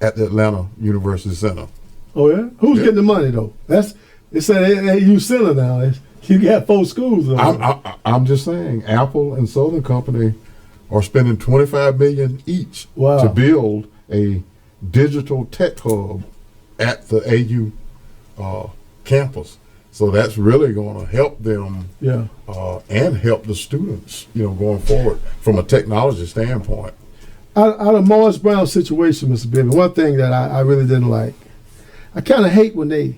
at the Atlanta University Center. Oh yeah, who's getting the money though? They said you center now. You got 4 schools. I'm just saying, Apple and Southern Company are spending $25 million each to build a digital tech hub at the AU campus. So that's really going to help them, and help the students, going forward from a technology standpoint. Out of Morris Brown's situation, Mr. Bibby, one thing that I really didn't like, I kind of hate when the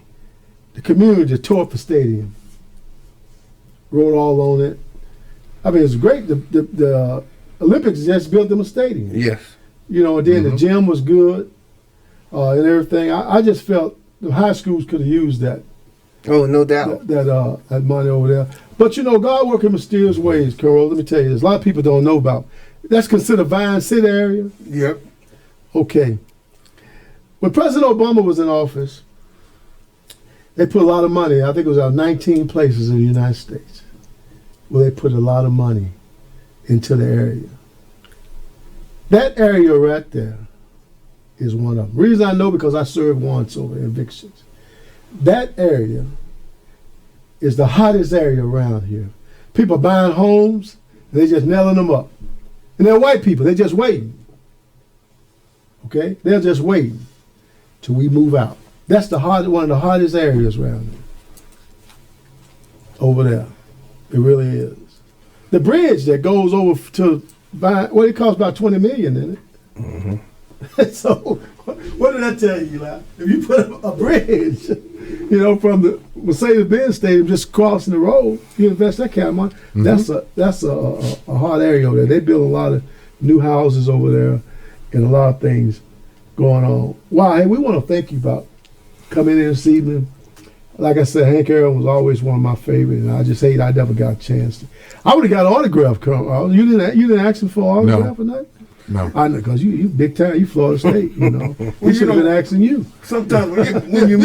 community tore up the stadium, wrote all on it. I mean, it's great. The Olympics just built them a stadium. Yes. And then the gym was good and everything. I just felt the high schools could have used that. Oh, no doubt. That money over there. But God works in mysterious ways, Carol. Let me tell you this. A lot of people don't know about. That's considered Vine City area. Yep. Okay. When President Obama was in office, they put a lot of money. I think it was out 19 places in the United States where they put a lot of money into the area. That area right there is one of them. Reason I know because I served once over evictions. That area is the hottest area around here. People are buying homes, they just nailing them up. And they're white people, they're just waiting. Okay? They're just waiting till we move out. That's one of the hottest areas around here. Over there. It really is. The bridge that goes over to it costs about $20 million in it. Mm-hmm. So what did I tell you, Eli? If you put a bridge, from the Mercedes-Benz Stadium just crossing the road, you invest that kind of money. Mm-hmm. That's a hot area over there. They build a lot of new houses over there and a lot of things going on. Wow, hey, we want to thank you about coming in this evening. Like I said, Hank Aaron was always one of my favorites, and I just hate I never got a chance to. I would have got an autograph. You didn't ask him for an autograph or nothing? No. I know, because you big time, you Florida State, We should have been asking you. Sometimes when you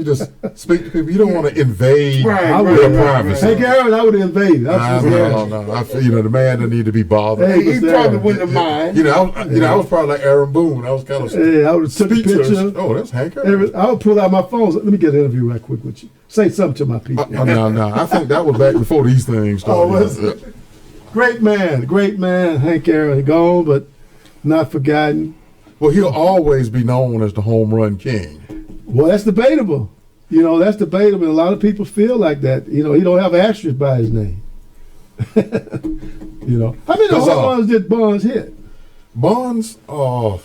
just speak to people. You don't want to invade their privacy. Hank Aaron, I would have invaded. No. I feel, the man doesn't need to be bothered. Hey, he probably wouldn't have mind. I was probably like Aaron Boone. I was kind of I would have took a picture. Oh, that's Hank Aaron. I would pull out my phone. Let me get an interview right quick with you. Say something to my people. No. I think that was back before these things started. Great man, Hank Aaron. Gone, but not forgotten. Well, he'll always be known as the home run king. Well, that's debatable. That's debatable. A lot of people feel like that. He don't have an asterisk by his name. How many home runs did Bonds hit? Bonds, don't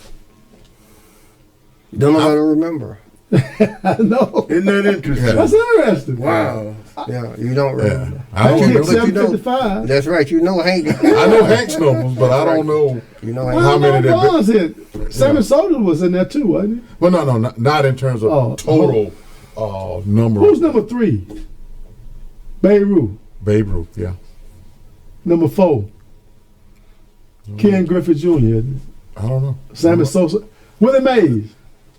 know how to remember. I know. Isn't that interesting? That's interesting. Wow. Yeah, you don't remember. I don't Hank hit remember. 755. That's right. You know Hank. I know Hank's numbers, but I don't know. You know Well, How many no, did- Bonds hit. Sammy Sosa was in there too, wasn't he? Well, no, not in terms of Oh, total number. Who's number 3? Babe Ruth. Babe Ruth, yeah. Number 4. Ken Griffey Jr. isn't I don't know. it? Sammy Sosa. Willie Mays.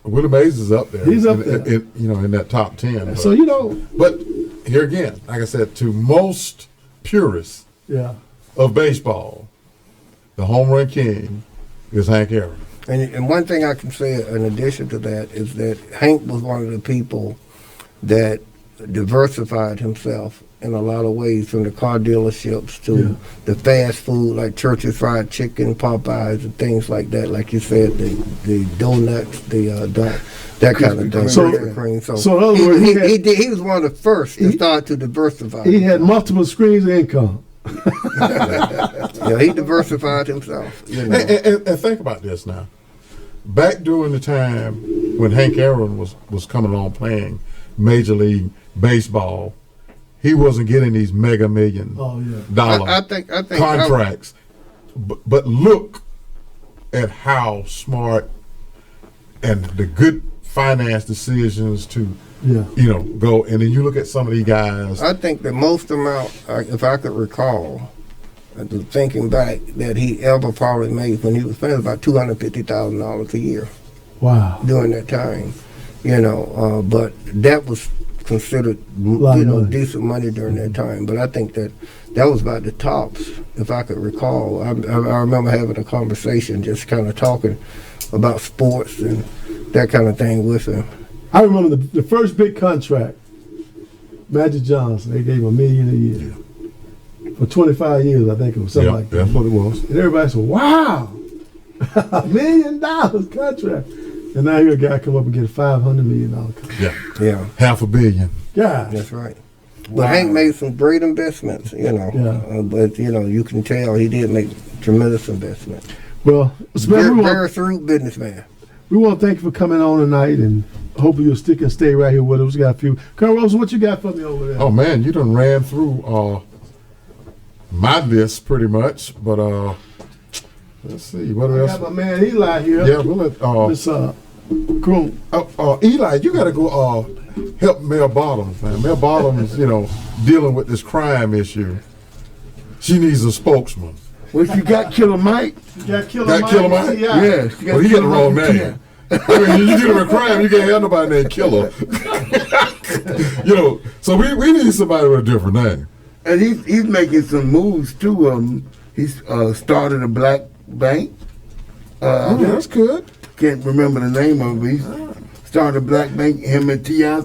Willie Mays is up there. He's up in, there. in that top 10. But, So you know, but here again, like I said, to most purists yeah. of baseball, the home run king is Hank Aaron. And one thing I can say in addition to that is that Hank was one of the people that diversified himself in a lot of ways, from the car dealerships to the fast food like Church's Fried Chicken, Popeyes, and things like that. Like you said, the donuts, that kind of thing. So- Krispy Kreme. so in other words, he was one of the first to start to diversify. He had multiple streams of income. Yeah, he diversified himself. You know. And think about this now. Back during the time when Hank Aaron was coming along playing Major League Baseball, he wasn't getting these mega million Oh yeah. dollar I think contracts. But look at how smart and the good finance decisions to Yeah. go. And then you look at some of these guys. I think the most amount, if I could recall, thinking back, that he ever probably made when he was playing was about $250,000 a year Wow. during that time. But that was considered Lot of money. decent money during that time. But I think that was about the tops, if I could recall. I remember having a conversation, just kind of talking about sports and that kind of thing with him. I remember the first big contract, Magic Johnson. They gave him $1 million a year for 25 years. I think it was something like that. that's what it was. And everybody said, "Wow, $1 million contract." And now here a guy come up and get a $500 million contract. Yeah, Yeah, $500 million. God, that's right. But Hank made some great investments, Yeah. But you can tell he did make tremendous investments. well, Very, very shrewd businessman. we want to thank you for coming on tonight, and hopefully you'll stick and stay right here with us. We got a few. Colonel Rollerson, what you got for me over there? Oh man, you done ran through my list pretty much. But let's see what I else. got my man Eli here. Yeah, we'll let Miss Groom. Eli, you got to go help Mel Bottoms, man. Mel Bottoms, dealing with this crime issue. She needs a spokesman. Well, you got Killer Mike. You got Killer Got Mike. Killer Mike? Yeah. Yes. You Well, he got the wrong Mike. name. I mean, you dealing with crime, you can't have nobody named Killer. So we need somebody with a different name. And he's making some moves too. He's started a black bank. That's good. Can't remember the name of it. He started a black bank. Him and T.I.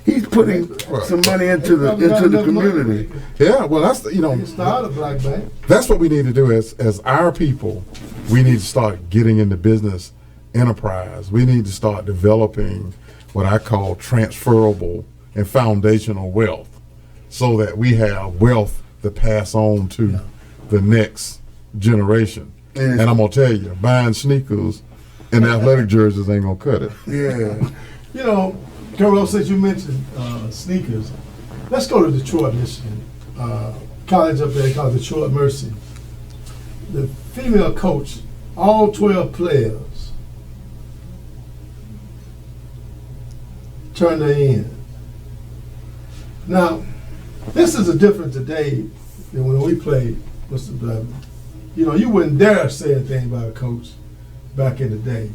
He's putting some money into the community. Yeah, well, that's He started a black bank. that's what we need to do as our people. We need to start getting into business enterprise. We need to start developing what I call transferable and foundational wealth, so that we have wealth to pass on to the next generation. Yes. And I'm gonna tell you, buying sneakers and athletic jerseys ain't gonna cut it. Yeah. Colonel, since you mentioned sneakers, let's go to Detroit, Michigan. College up there called Detroit Mercy. The female coach, all 12 players turned their in. Now, this is a different today than when we played. You wouldn't dare say anything about a coach back in the day.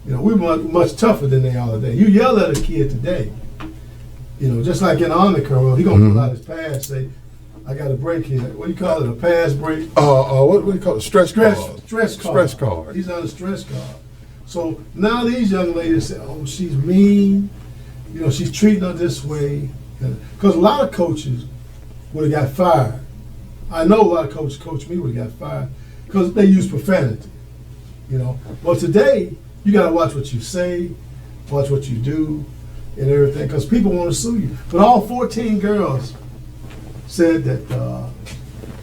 We were much tougher than they are today. You yell at a kid today, just like in the Army, Colonel, he gonna pull out his pass, say, "I got a break here." What do you call it? A pass break? What do you call it? Stress card. Stress card. Stress card. He's on a stress card. So now these young ladies say, "Oh, she's mean. She's treating her this way." Because a lot of coaches would have got fired. I know a lot of coaches coach me would have got fired because they use profanity. But today you got to watch what you say, watch what you do, and everything, because people want to sue you. But all 14 girls said that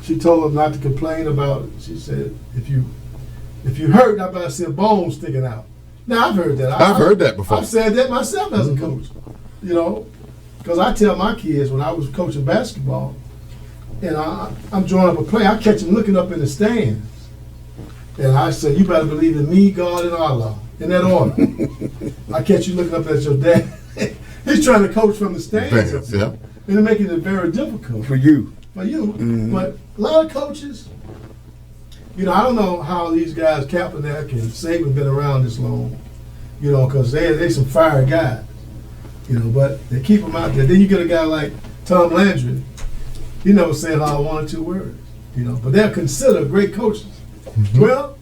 she told them not to complain about it. She said, if you hurt, I'm about to see a bone sticking out. Now I've heard that. I've heard that before. I've said that myself as a coach. You know, because I tell my kids when I was coaching basketball, and I'm drawing up a play, I catch them looking up in the stands, and I say, "You better believe in me, God, and Allah." In that order. I catch you looking up at your dad. He's trying to coach from the stands. Yeah. And they're making it very difficult For you. for you. But a lot of coaches, you know, I don't know how these guys, Kaepernick and Saban, been around this long, you know, because they some fire guys, you know, but they keep them out there. Then you get a guy like Tom Landry, he never said all 1 or 2 words, you know, but they're considered great coaches. Well,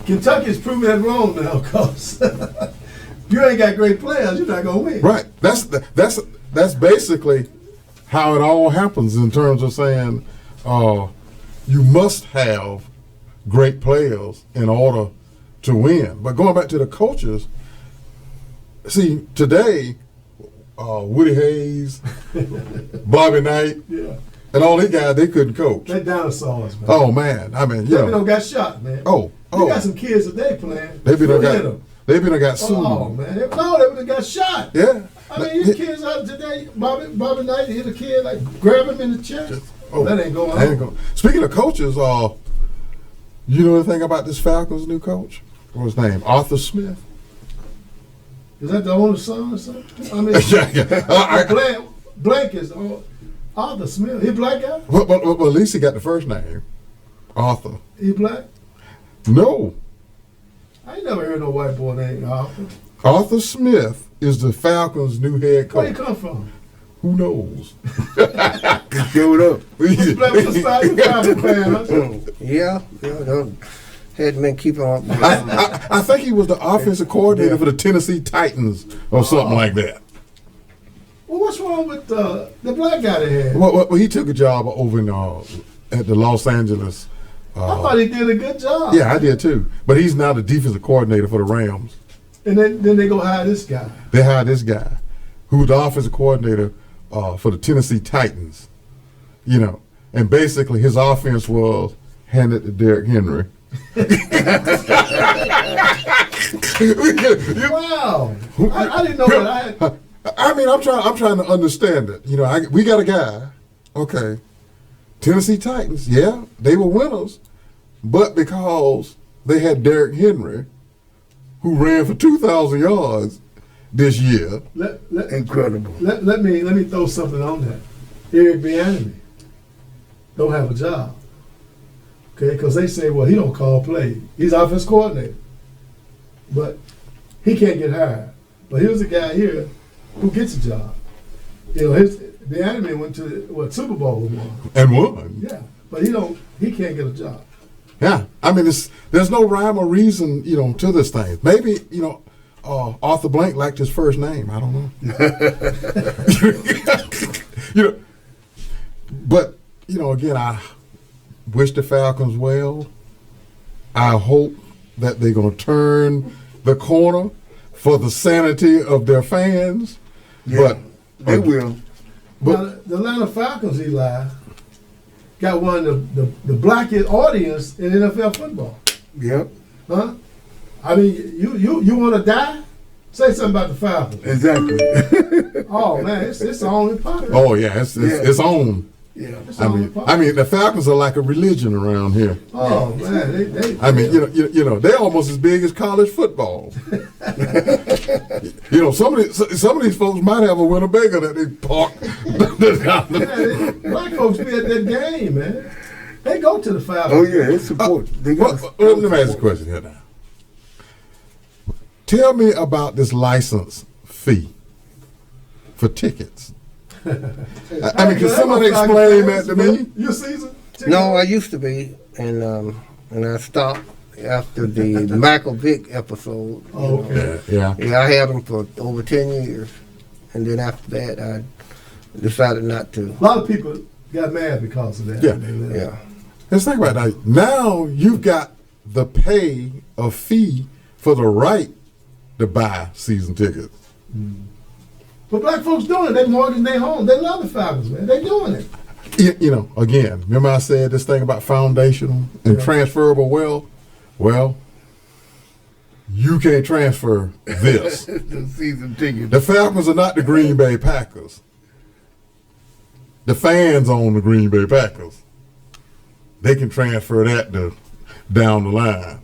Kentucky's proving that wrong now, because you ain't got great players, you're not going to win. Right. That's basically how it all happens in terms of saying you must have great players in order to win. But going back to the coaches, see, today, Woody Hayes, Bobby Knight, and all these guys, they couldn't coach. They dinosaurs, man. Oh, man. I mean, you They know. got shot, man. Oh. You got some kids today playing. They been them. got sued. Oh, man. They would have got shot. Yeah. I mean, these kids out today, Bobby Knight hit a kid, like, grab him in the chest. Oh, that ain't going that ain't on. Speaking of coaches, you know anything about this Falcons' new coach? What's his name? Arthur Smith? Is that the owner's son or something? I mean, Blank is Arthur Smith. He black guy? Well, at least he got the first name. Arthur. He black? No. I ain't never heard no white boy named Arthur. Arthur Smith is the Falcons' new head Where he coach. come from? Who knows? He showed up. He's black with a Falcons fan, huh? Yeah, hadn't been keeping up. I think he was the offensive coordinator for the Tennessee Titans or something like that. Well, what's wrong with the black guy they had? Well, he took a job over in at the Los Angeles. I thought he did a good job. Yeah, I did too. But he's now the defensive coordinator for the Rams. And then they go hire this guy. They hired this guy, who's the offensive coordinator for the Tennessee Titans. You know, and basically his offense was handed to Derrick Henry. Wow, I didn't know that. I mean, I'm trying to understand it. You know, we got a guy. Okay, Tennessee Titans. Yeah, they were winners, but because they had Derrick Henry, who ran for 2,000 yards this year. Incredible. Let me throw something on that. Eric Bieniemy don't have a job. Okay, because they say, well, he don't call play. He's offense coordinator, but he can't get hired. But here's a guy here who gets a job. You know, Bieniemy went to Super Bowl with one. And won. Yeah, but he can't get a job. Yeah, I mean, there's no rhyme or reason, you know, to this thing. Maybe, you know, Arthur Blank liked his first name. I don't know. You know, but you know, again, I wish the Falcons well. I hope that they're going to turn the corner for the sanity of their fans. Yeah, but they will. But Now, the Atlanta Falcons, Eli, got one of the blackest audience in NFL football. Yep. Huh? I mean, you want to die? Say something about the Falcons. Exactly. Oh man, it's on in popular. oh yeah, it's on. Yeah. It's I on in mean, popular. the Falcons are like a religion around here. Oh man, they I mean, you know, they're almost as big as college football. You know, some of these folks might have a Winnebago that they park. Black folks be at that game, man. They go to the Falcons. Oh yeah, it's support. They got Let me ask you a question here now. Tell me about this license fee for tickets. I mean, can somebody explain that to me? You a season? No, I used to be, and I stopped after the Michael Vick episode. Oh, okay. Yeah. Yeah, I had them for over 10 years, and then after that, I decided not to. A lot of people got mad because of that. Yeah. They left. Yeah. Let's think about that. Now you've got the pay a fee for the right to buy season tickets. But black folks doing it. They mortgage their home. They love the Falcons, man. They doing it. You know, again, remember I said this thing about foundational and transferable wealth? Well, you can't transfer this. The season ticket. The Falcons are not the Green Bay Packers. The fans own the Green Bay Packers. They can transfer that down the line.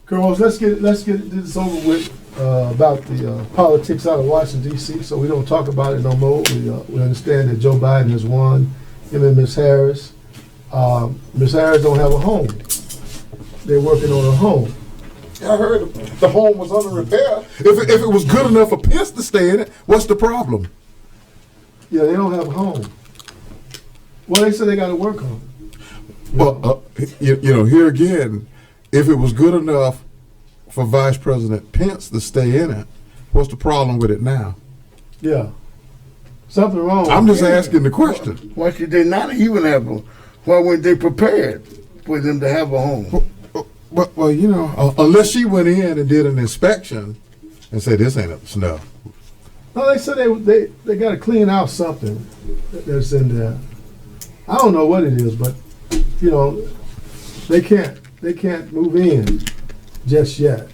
Girls, let's get this over with about the politics out of Washington, D.C., so we don't talk about it no more. We understand that Joe Biden has won, him and Ms. Harris. Ms. Harris don't have a home. They're working on a home. I heard the home was under repair. If it was good enough for Pence to stay in it, what's the problem? Yeah, they don't have a home. Well, they said they got to work on it. Well, here again, if it was good enough for Vice President Pence to stay in it, what's the problem with it now? Yeah. Something wrong. I'm just asking the question. Why should they not even have a? Why weren't they prepared for them to have a home? Well, unless she went in and did an inspection and said this ain't up to snuff. No, they said they got to clean out something that's in there. I don't know what it is, but they can't move in just yet.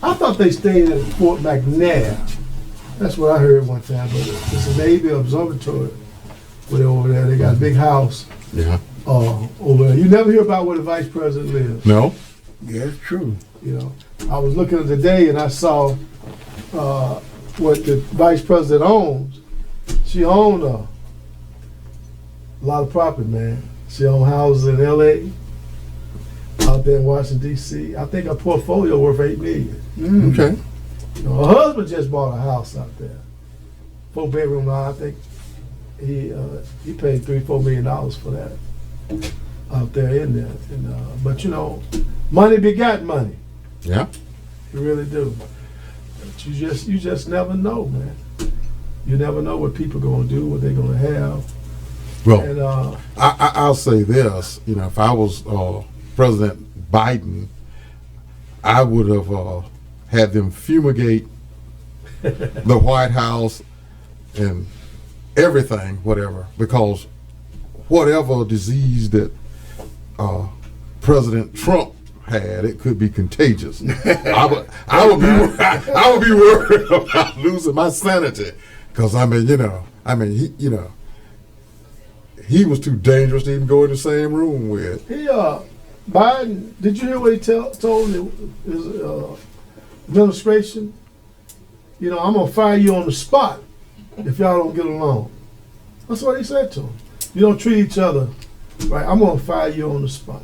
I thought they stayed at Fort McNair. That's what I heard one time, but it's a Navy observatory over there. They got a big house. Yeah. Over there. You never hear about where the vice president lives. No. Yeah, it's true. I was looking at today and I saw what the vice president owns. She owned a lot of property, man. She owned houses in L.A., out there in Washington, D.C. I think her portfolio worth $8 million. Okay. Her husband just bought a house out there, 4-bedroom house. I think he paid $3-4 million for that out there in there. And, but money begat money. Yeah. You really do. But you just never know, man. You never know what people gonna do, what they're gonna have. Well, And I'll say this. If I was President Biden, I would have had them fumigate the White House and everything, whatever, because whatever disease that President Trump had, it could be contagious. I would be worried about losing my sanity, because he was too dangerous to even go in the same room with. Biden, did you hear what he told his administration? I'm gonna fire you on the spot if y'all don't get along. That's what he said to him. You don't treat each other right. I'm gonna fire you on the spot.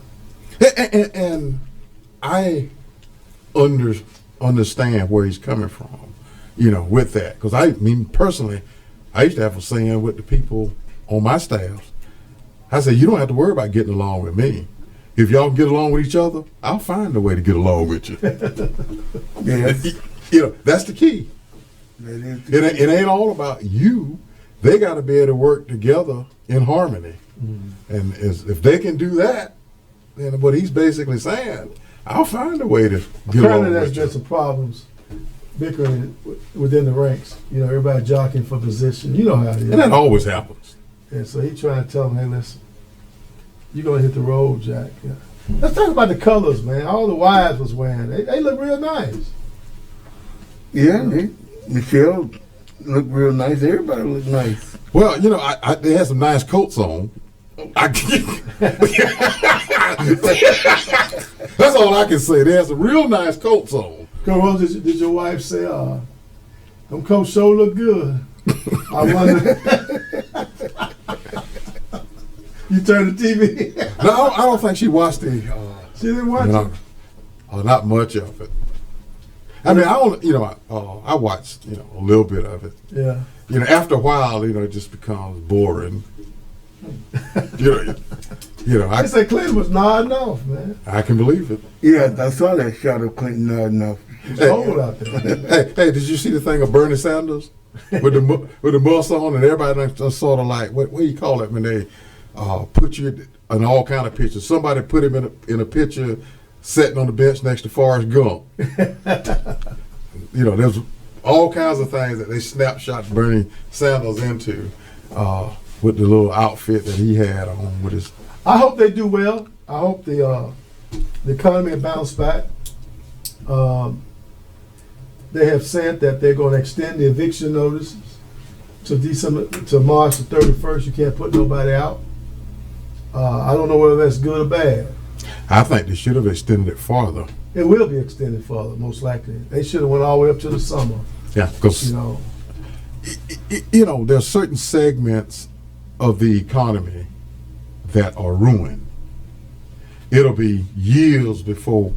And I understand where he's coming from, with that. Because personally, I used to have a saying with the people on my staff. I said, you don't have to worry about getting along with me. If y'all get along with each other, I'll find a way to get along with you. Yeah. That's the key. It ain't all about you. They got to be able to work together in harmony. Mm-hmm. And if they can do that, then what he's basically saying, I'll find a way to get along with you. There's been some problems bickering within the ranks. Everybody jockeying for position. You know how it is. And that always happens. And so he trying to tell them, hey, listen, you're going to hit the road, Jack. Yeah. Let's talk about the colors, man. All the wives was wearing. They look real nice. Yeah, Michelle looked real nice. Everybody looked nice. Well, they had some nice coats on. That's all I can say. They had some real nice coats on. Girl, did your wife say, them coats sure look good? I wonder. You turned the TV? No, I don't think she watched the. She didn't watch it? Not much of it. I mean, I watched, a little bit of it. Yeah. After a while, it just becomes boring. I said Clinton was nodding off, man. I can believe it. Yeah, I saw that shot of Clinton nodding off. It's cold out there. Hey, did you see the thing of Bernie Sanders with the muscle on, and everybody sort of like what do you call it when they put you in all kind of pictures? Somebody put him in a picture sitting on the bench next to Forrest Gump. There's all kinds of things that they snapshot Bernie Sanders into with the little outfit that he had on with his. I hope they do well. I hope the economy bounce back. They have said that they're going to extend the eviction notices to March the 31st. You can't put nobody out. I don't know whether that's good or bad. I think they should have extended it farther. It will be extended further, most likely. They should have went all the way up to the summer. Yeah, because there's certain segments of the economy that are ruined. It'll be years before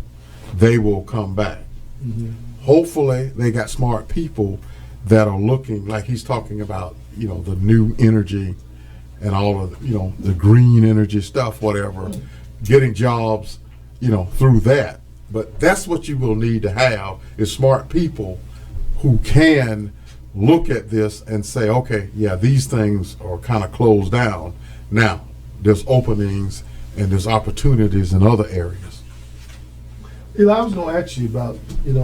they will come back. Mm-hmm. Hopefully, they got smart people that are looking, like he's talking about, the new energy and all of the green energy stuff, whatever, getting jobs, through that. But that's what you will need to have is smart people who can look at this and say, okay, yeah, these things are kind of closed down. Now, there's openings and there's opportunities in other areas. Eli, I was going to ask you about, in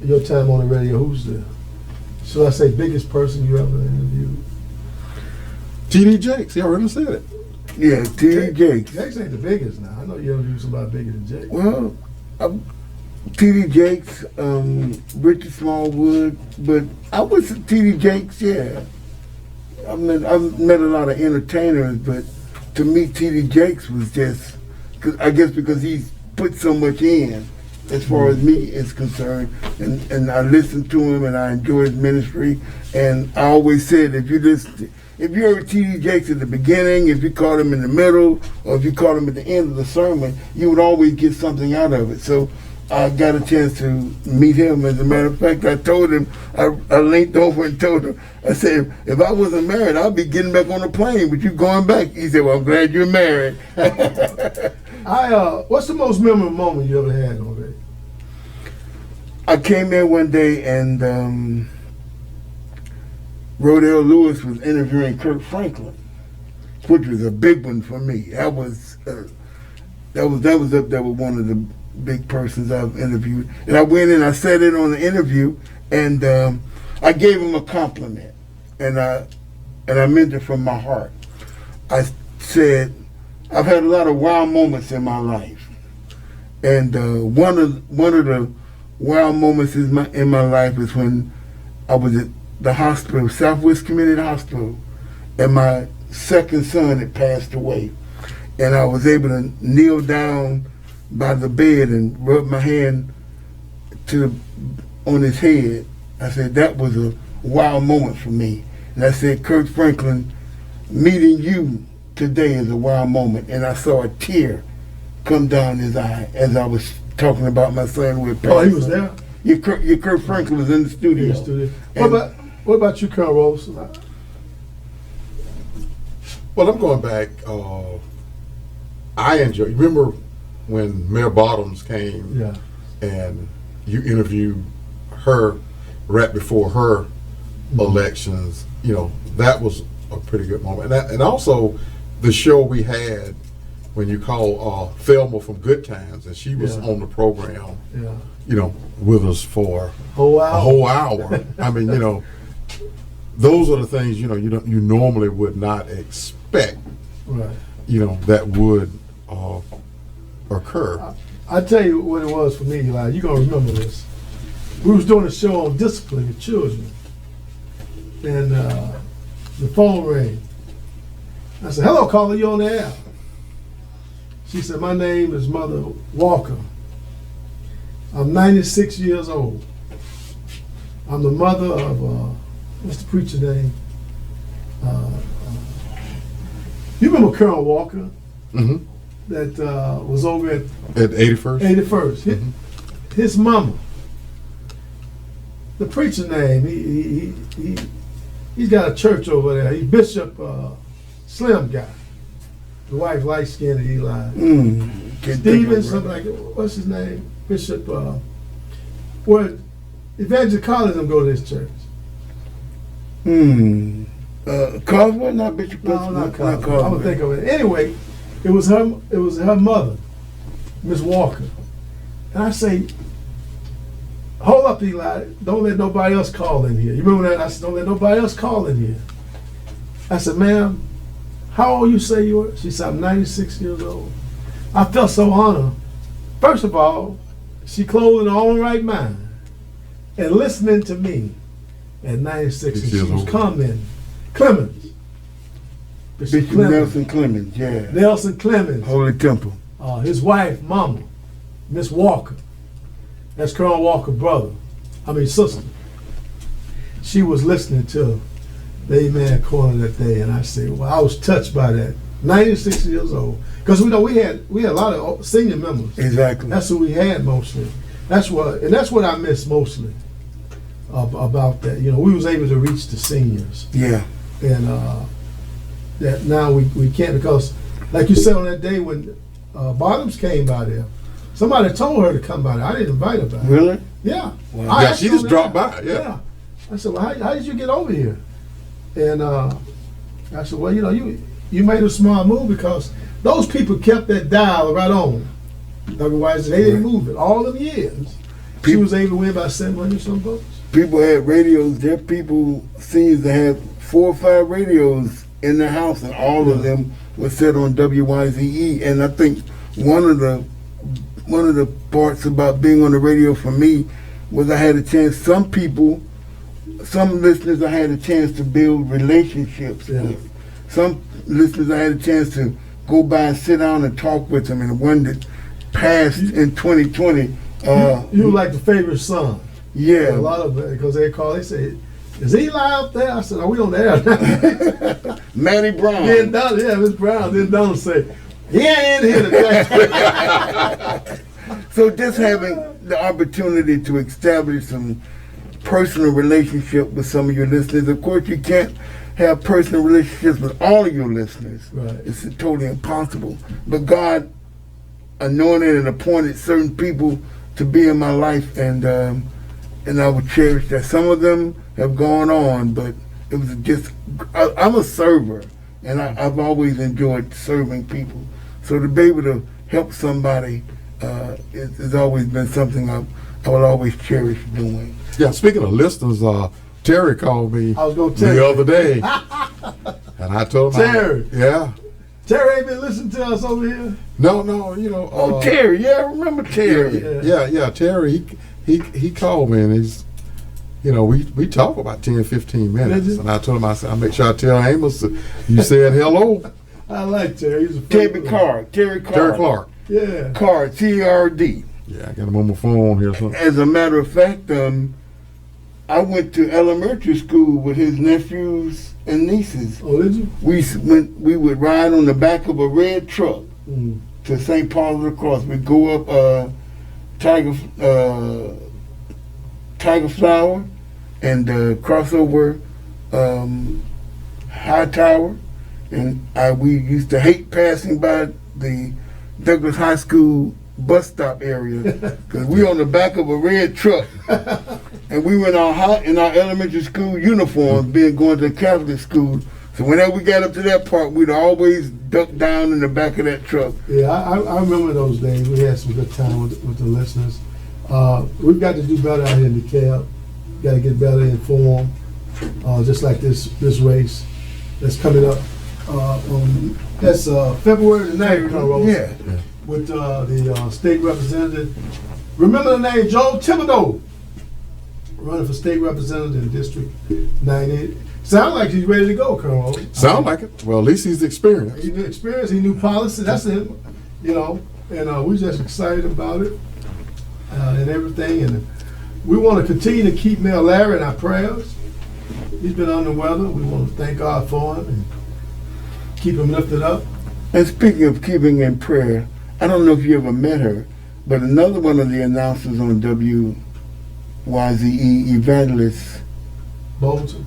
your time on the radio, who's the, should I say, biggest person you ever interviewed? T.D. Jakes, he already said it. Yeah, T.D. Jakes. Jakes ain't the biggest now. I know you interviewed somebody bigger than Jakes. Well, T.D. Jakes, Richard Smallwood, but I was T.D. Jakes, yeah. I've met a lot of entertainers, but to me, T.D. Jakes was just, I guess because he's put so much in as far as me is concerned, and I listened to him and I enjoy his ministry, and I always said if you heard T.D. Jakes at the beginning, if you caught him in the middle, or if you caught him at the end of the sermon, you would always get something out of it. So I got a chance to meet him. As a matter of fact, I told him, I leaned over and told him, I said, if I wasn't married, I'd be getting back on the plane, but you going back. He said, well, I'm glad you're married. What's the most memorable moment you ever had on radio? I came in one day and Rodell Lewis was interviewing Kirk Franklin, which was a big one for me. That was up there with one of the big persons I've interviewed. And I went in, I sat in on the interview, and I gave him a compliment, and I meant it from my heart. I said, I've had a lot of wild moments in my life, and one of the wild moments in my life is when I was at the hospital, Southwest Community Hospital, and my second son had passed away, and I was able to kneel down by the bed and rub my hand on his head. I said that was a wild moment for me, and I said, Kirk Franklin, meeting you today is a wild moment, and I saw a tear come down his eye as I was talking about my son with passed. Oh, he was there? Your Kirk Franklin was in the studio. What about you, Colonel Rollerson? Well, I'm going back. I enjoy. Remember when Mayor Bottoms came? Yeah. And you interviewed her right before her elections. That was a pretty good moment. And also the show we had when you called Thelma from Good Times, and she was on the program. Yeah. With us for a whole hour. I mean, those are the things you normally would not expect. Right. That would occur. I tell you what it was for me, Eli. You're gonna remember this. We was doing a show on discipline of children, and the phone rang. I said, "Hello, caller, you on the air?" She said, "My name is Mother Walker. I'm 96 years old. I'm the mother of, what's the preacher name? You remember Colonel Walker? Mm-hmm. That was over at 81st? 81st. Mm-hmm. His mama. The preacher name, he's got a church over there. He's Bishop Slim guy. The wife light-skinned Eli. Stephen, something like that. What's his name? Bishop, where evangelicalism go to this church. Cosmo, not Bishop. No, not Cosmo. I'm gonna think of it. Anyway, it was her mother, Miss Walker. And I say, hold up, Eli, don't let nobody else call in here. You remember that? I said, don't let nobody else call in here. I said, ma'am, how old you say you are? She said, I'm 96 years old. I felt so honored. First of all, she clothed in her own right mind and listening to me at 96, and she was commenting. Clemens. Bishop Nelson Clemens, yeah. Nelson Clemens. Holy Temple. His wife, Mama, Miss Walker. That's Colonel Walker's sister. She was listening to the Amen Corner that day, and I said, well, I was touched by that. 96 years old. Because we had a lot of senior members. Exactly. That's who we had mostly. That's what I miss mostly about that. You know, we was able to reach the seniors. Yeah. And that now we can't, because like you said on that day when Bottoms came by there, somebody told her to come by there. I didn't invite her back. Really? Yeah. Wow. Yeah, she just dropped by. Yeah. I said, well, how did you get over here? And I said, well, you made a smart move because those people kept that dial right on. Otherwise, they didn't move it all them years. She was able to win by 700 some votes. People had radios. There are people, seniors that had 4 or 5 radios in their house, and all of them were set on WYZE. And I think one of the parts about being on the radio for me was I had a chance. Some listeners I had a chance to build relationships with. Some listeners I had a chance to go by and sit down and talk with them. And the one that passed in 2020. You were like the favorite son. Yeah. A lot of it, because they say, is Eli up there? I said, are we on the air? Matty Brown. Miss Brown. Then Donald say, he ain't in here today. So just having the opportunity to establish some personal relationship with some of your listeners. Of course, you can't have personal relationships with all of your listeners. Right. It's totally impossible. But God anointed and appointed certain people to be in my life, and I would cherish that. Some of them have gone on, but it was just, I'm a server, and I've always enjoyed serving people. So to be able to help somebody has always been something I will always cherish doing. Yeah, speaking of listeners, Terry called me the other day, and I told him, Terry. Terry ain't been listening to us over here. No, Terry, yeah, I remember Terry. Yeah, Terry, he called me, and he's, we talk about 10, 15 minutes, and I told him, I said, I'll make sure I tell Amos that you said hello. I like Terry. He's a Terry Clark. Terry Clark. Yeah. Clark, C-R-D. Yeah, I got him on my phone here. So. As a matter of fact, I went to elementary school with his nephews and nieces. Oh, did you? We would ride on the back of a red truck to St. Paul of the Cross. We'd go up Tiger Flower and cross over High Tower. And we used to hate passing by the Douglas High School bus stop area because we on the back of a red truck, and we were in our elementary school uniforms, going to Catholic school. So whenever we got up to that part, we'd always duck down in the back of that truck. Yeah, I remember those days. We had some good time with the listeners. We've got to do better out here in DeKalb. Got to get better informed. Just like this race that's coming up. That's February the 9th. Yeah. With the state representative. Remember the name Joe Thibodeaux, running for state representative in District 98. Sounds like he's ready to go, Colonel. Sound like it. Well, at least he's experienced. He knew experience. He knew policy. That's him. And we're just excited about it and everything. And we want to continue to keep Mayor Larry in our prayers. He's been under the weather. We want to thank God for him and keep him lifted up. And speaking of keeping in prayer, I don't know if you ever met her, but another one of the announcers on WYZE, Evangelist Bolton.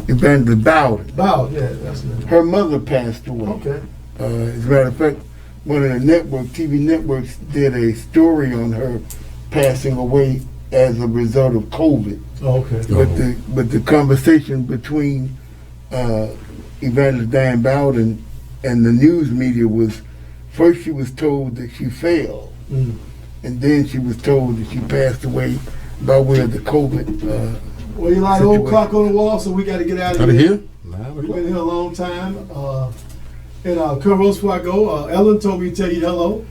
Evangelist Bowden. Bowden, yeah, that's it. Her mother passed away. Okay. As a matter of fact, one of the TV networks did a story on her passing away as a result of COVID. Oh, okay. But the conversation between Evangelist Diane Bowden and the news media was, first she was told that she fell, and then she was told that she passed away by way of the COVID. Well, you like old clock on the wall, so we got to get out of Out of here? We've been here a long time. And Colonel Rose, before I go, Ellen told me to tell you hello.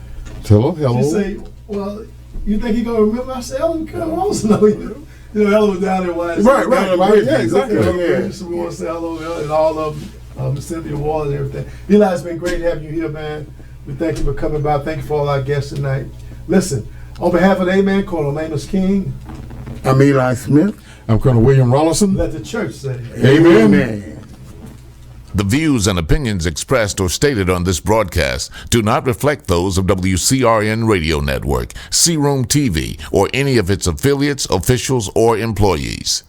Hello. She say, well, you think he gonna remember? I said, Ellen, Colonel Rose, no, you know, Ellen was down there. Right. Yeah, exactly. Yeah. So we want to say hello to Ellen and all of them, Cynthia Wall and everything. Eli, it's been great having you here, man. We thank you for coming by. Thank you for all our guests tonight. Listen, on behalf of the Amen, Colonel Amos King. I'm Eli Smith. I'm Colonel William Rollerson. Let the church say, Amen. The views and opinions expressed or stated on this broadcast do not reflect those of WCRN Radio Network, C-Room TV, or any of its affiliates, officials, or employees.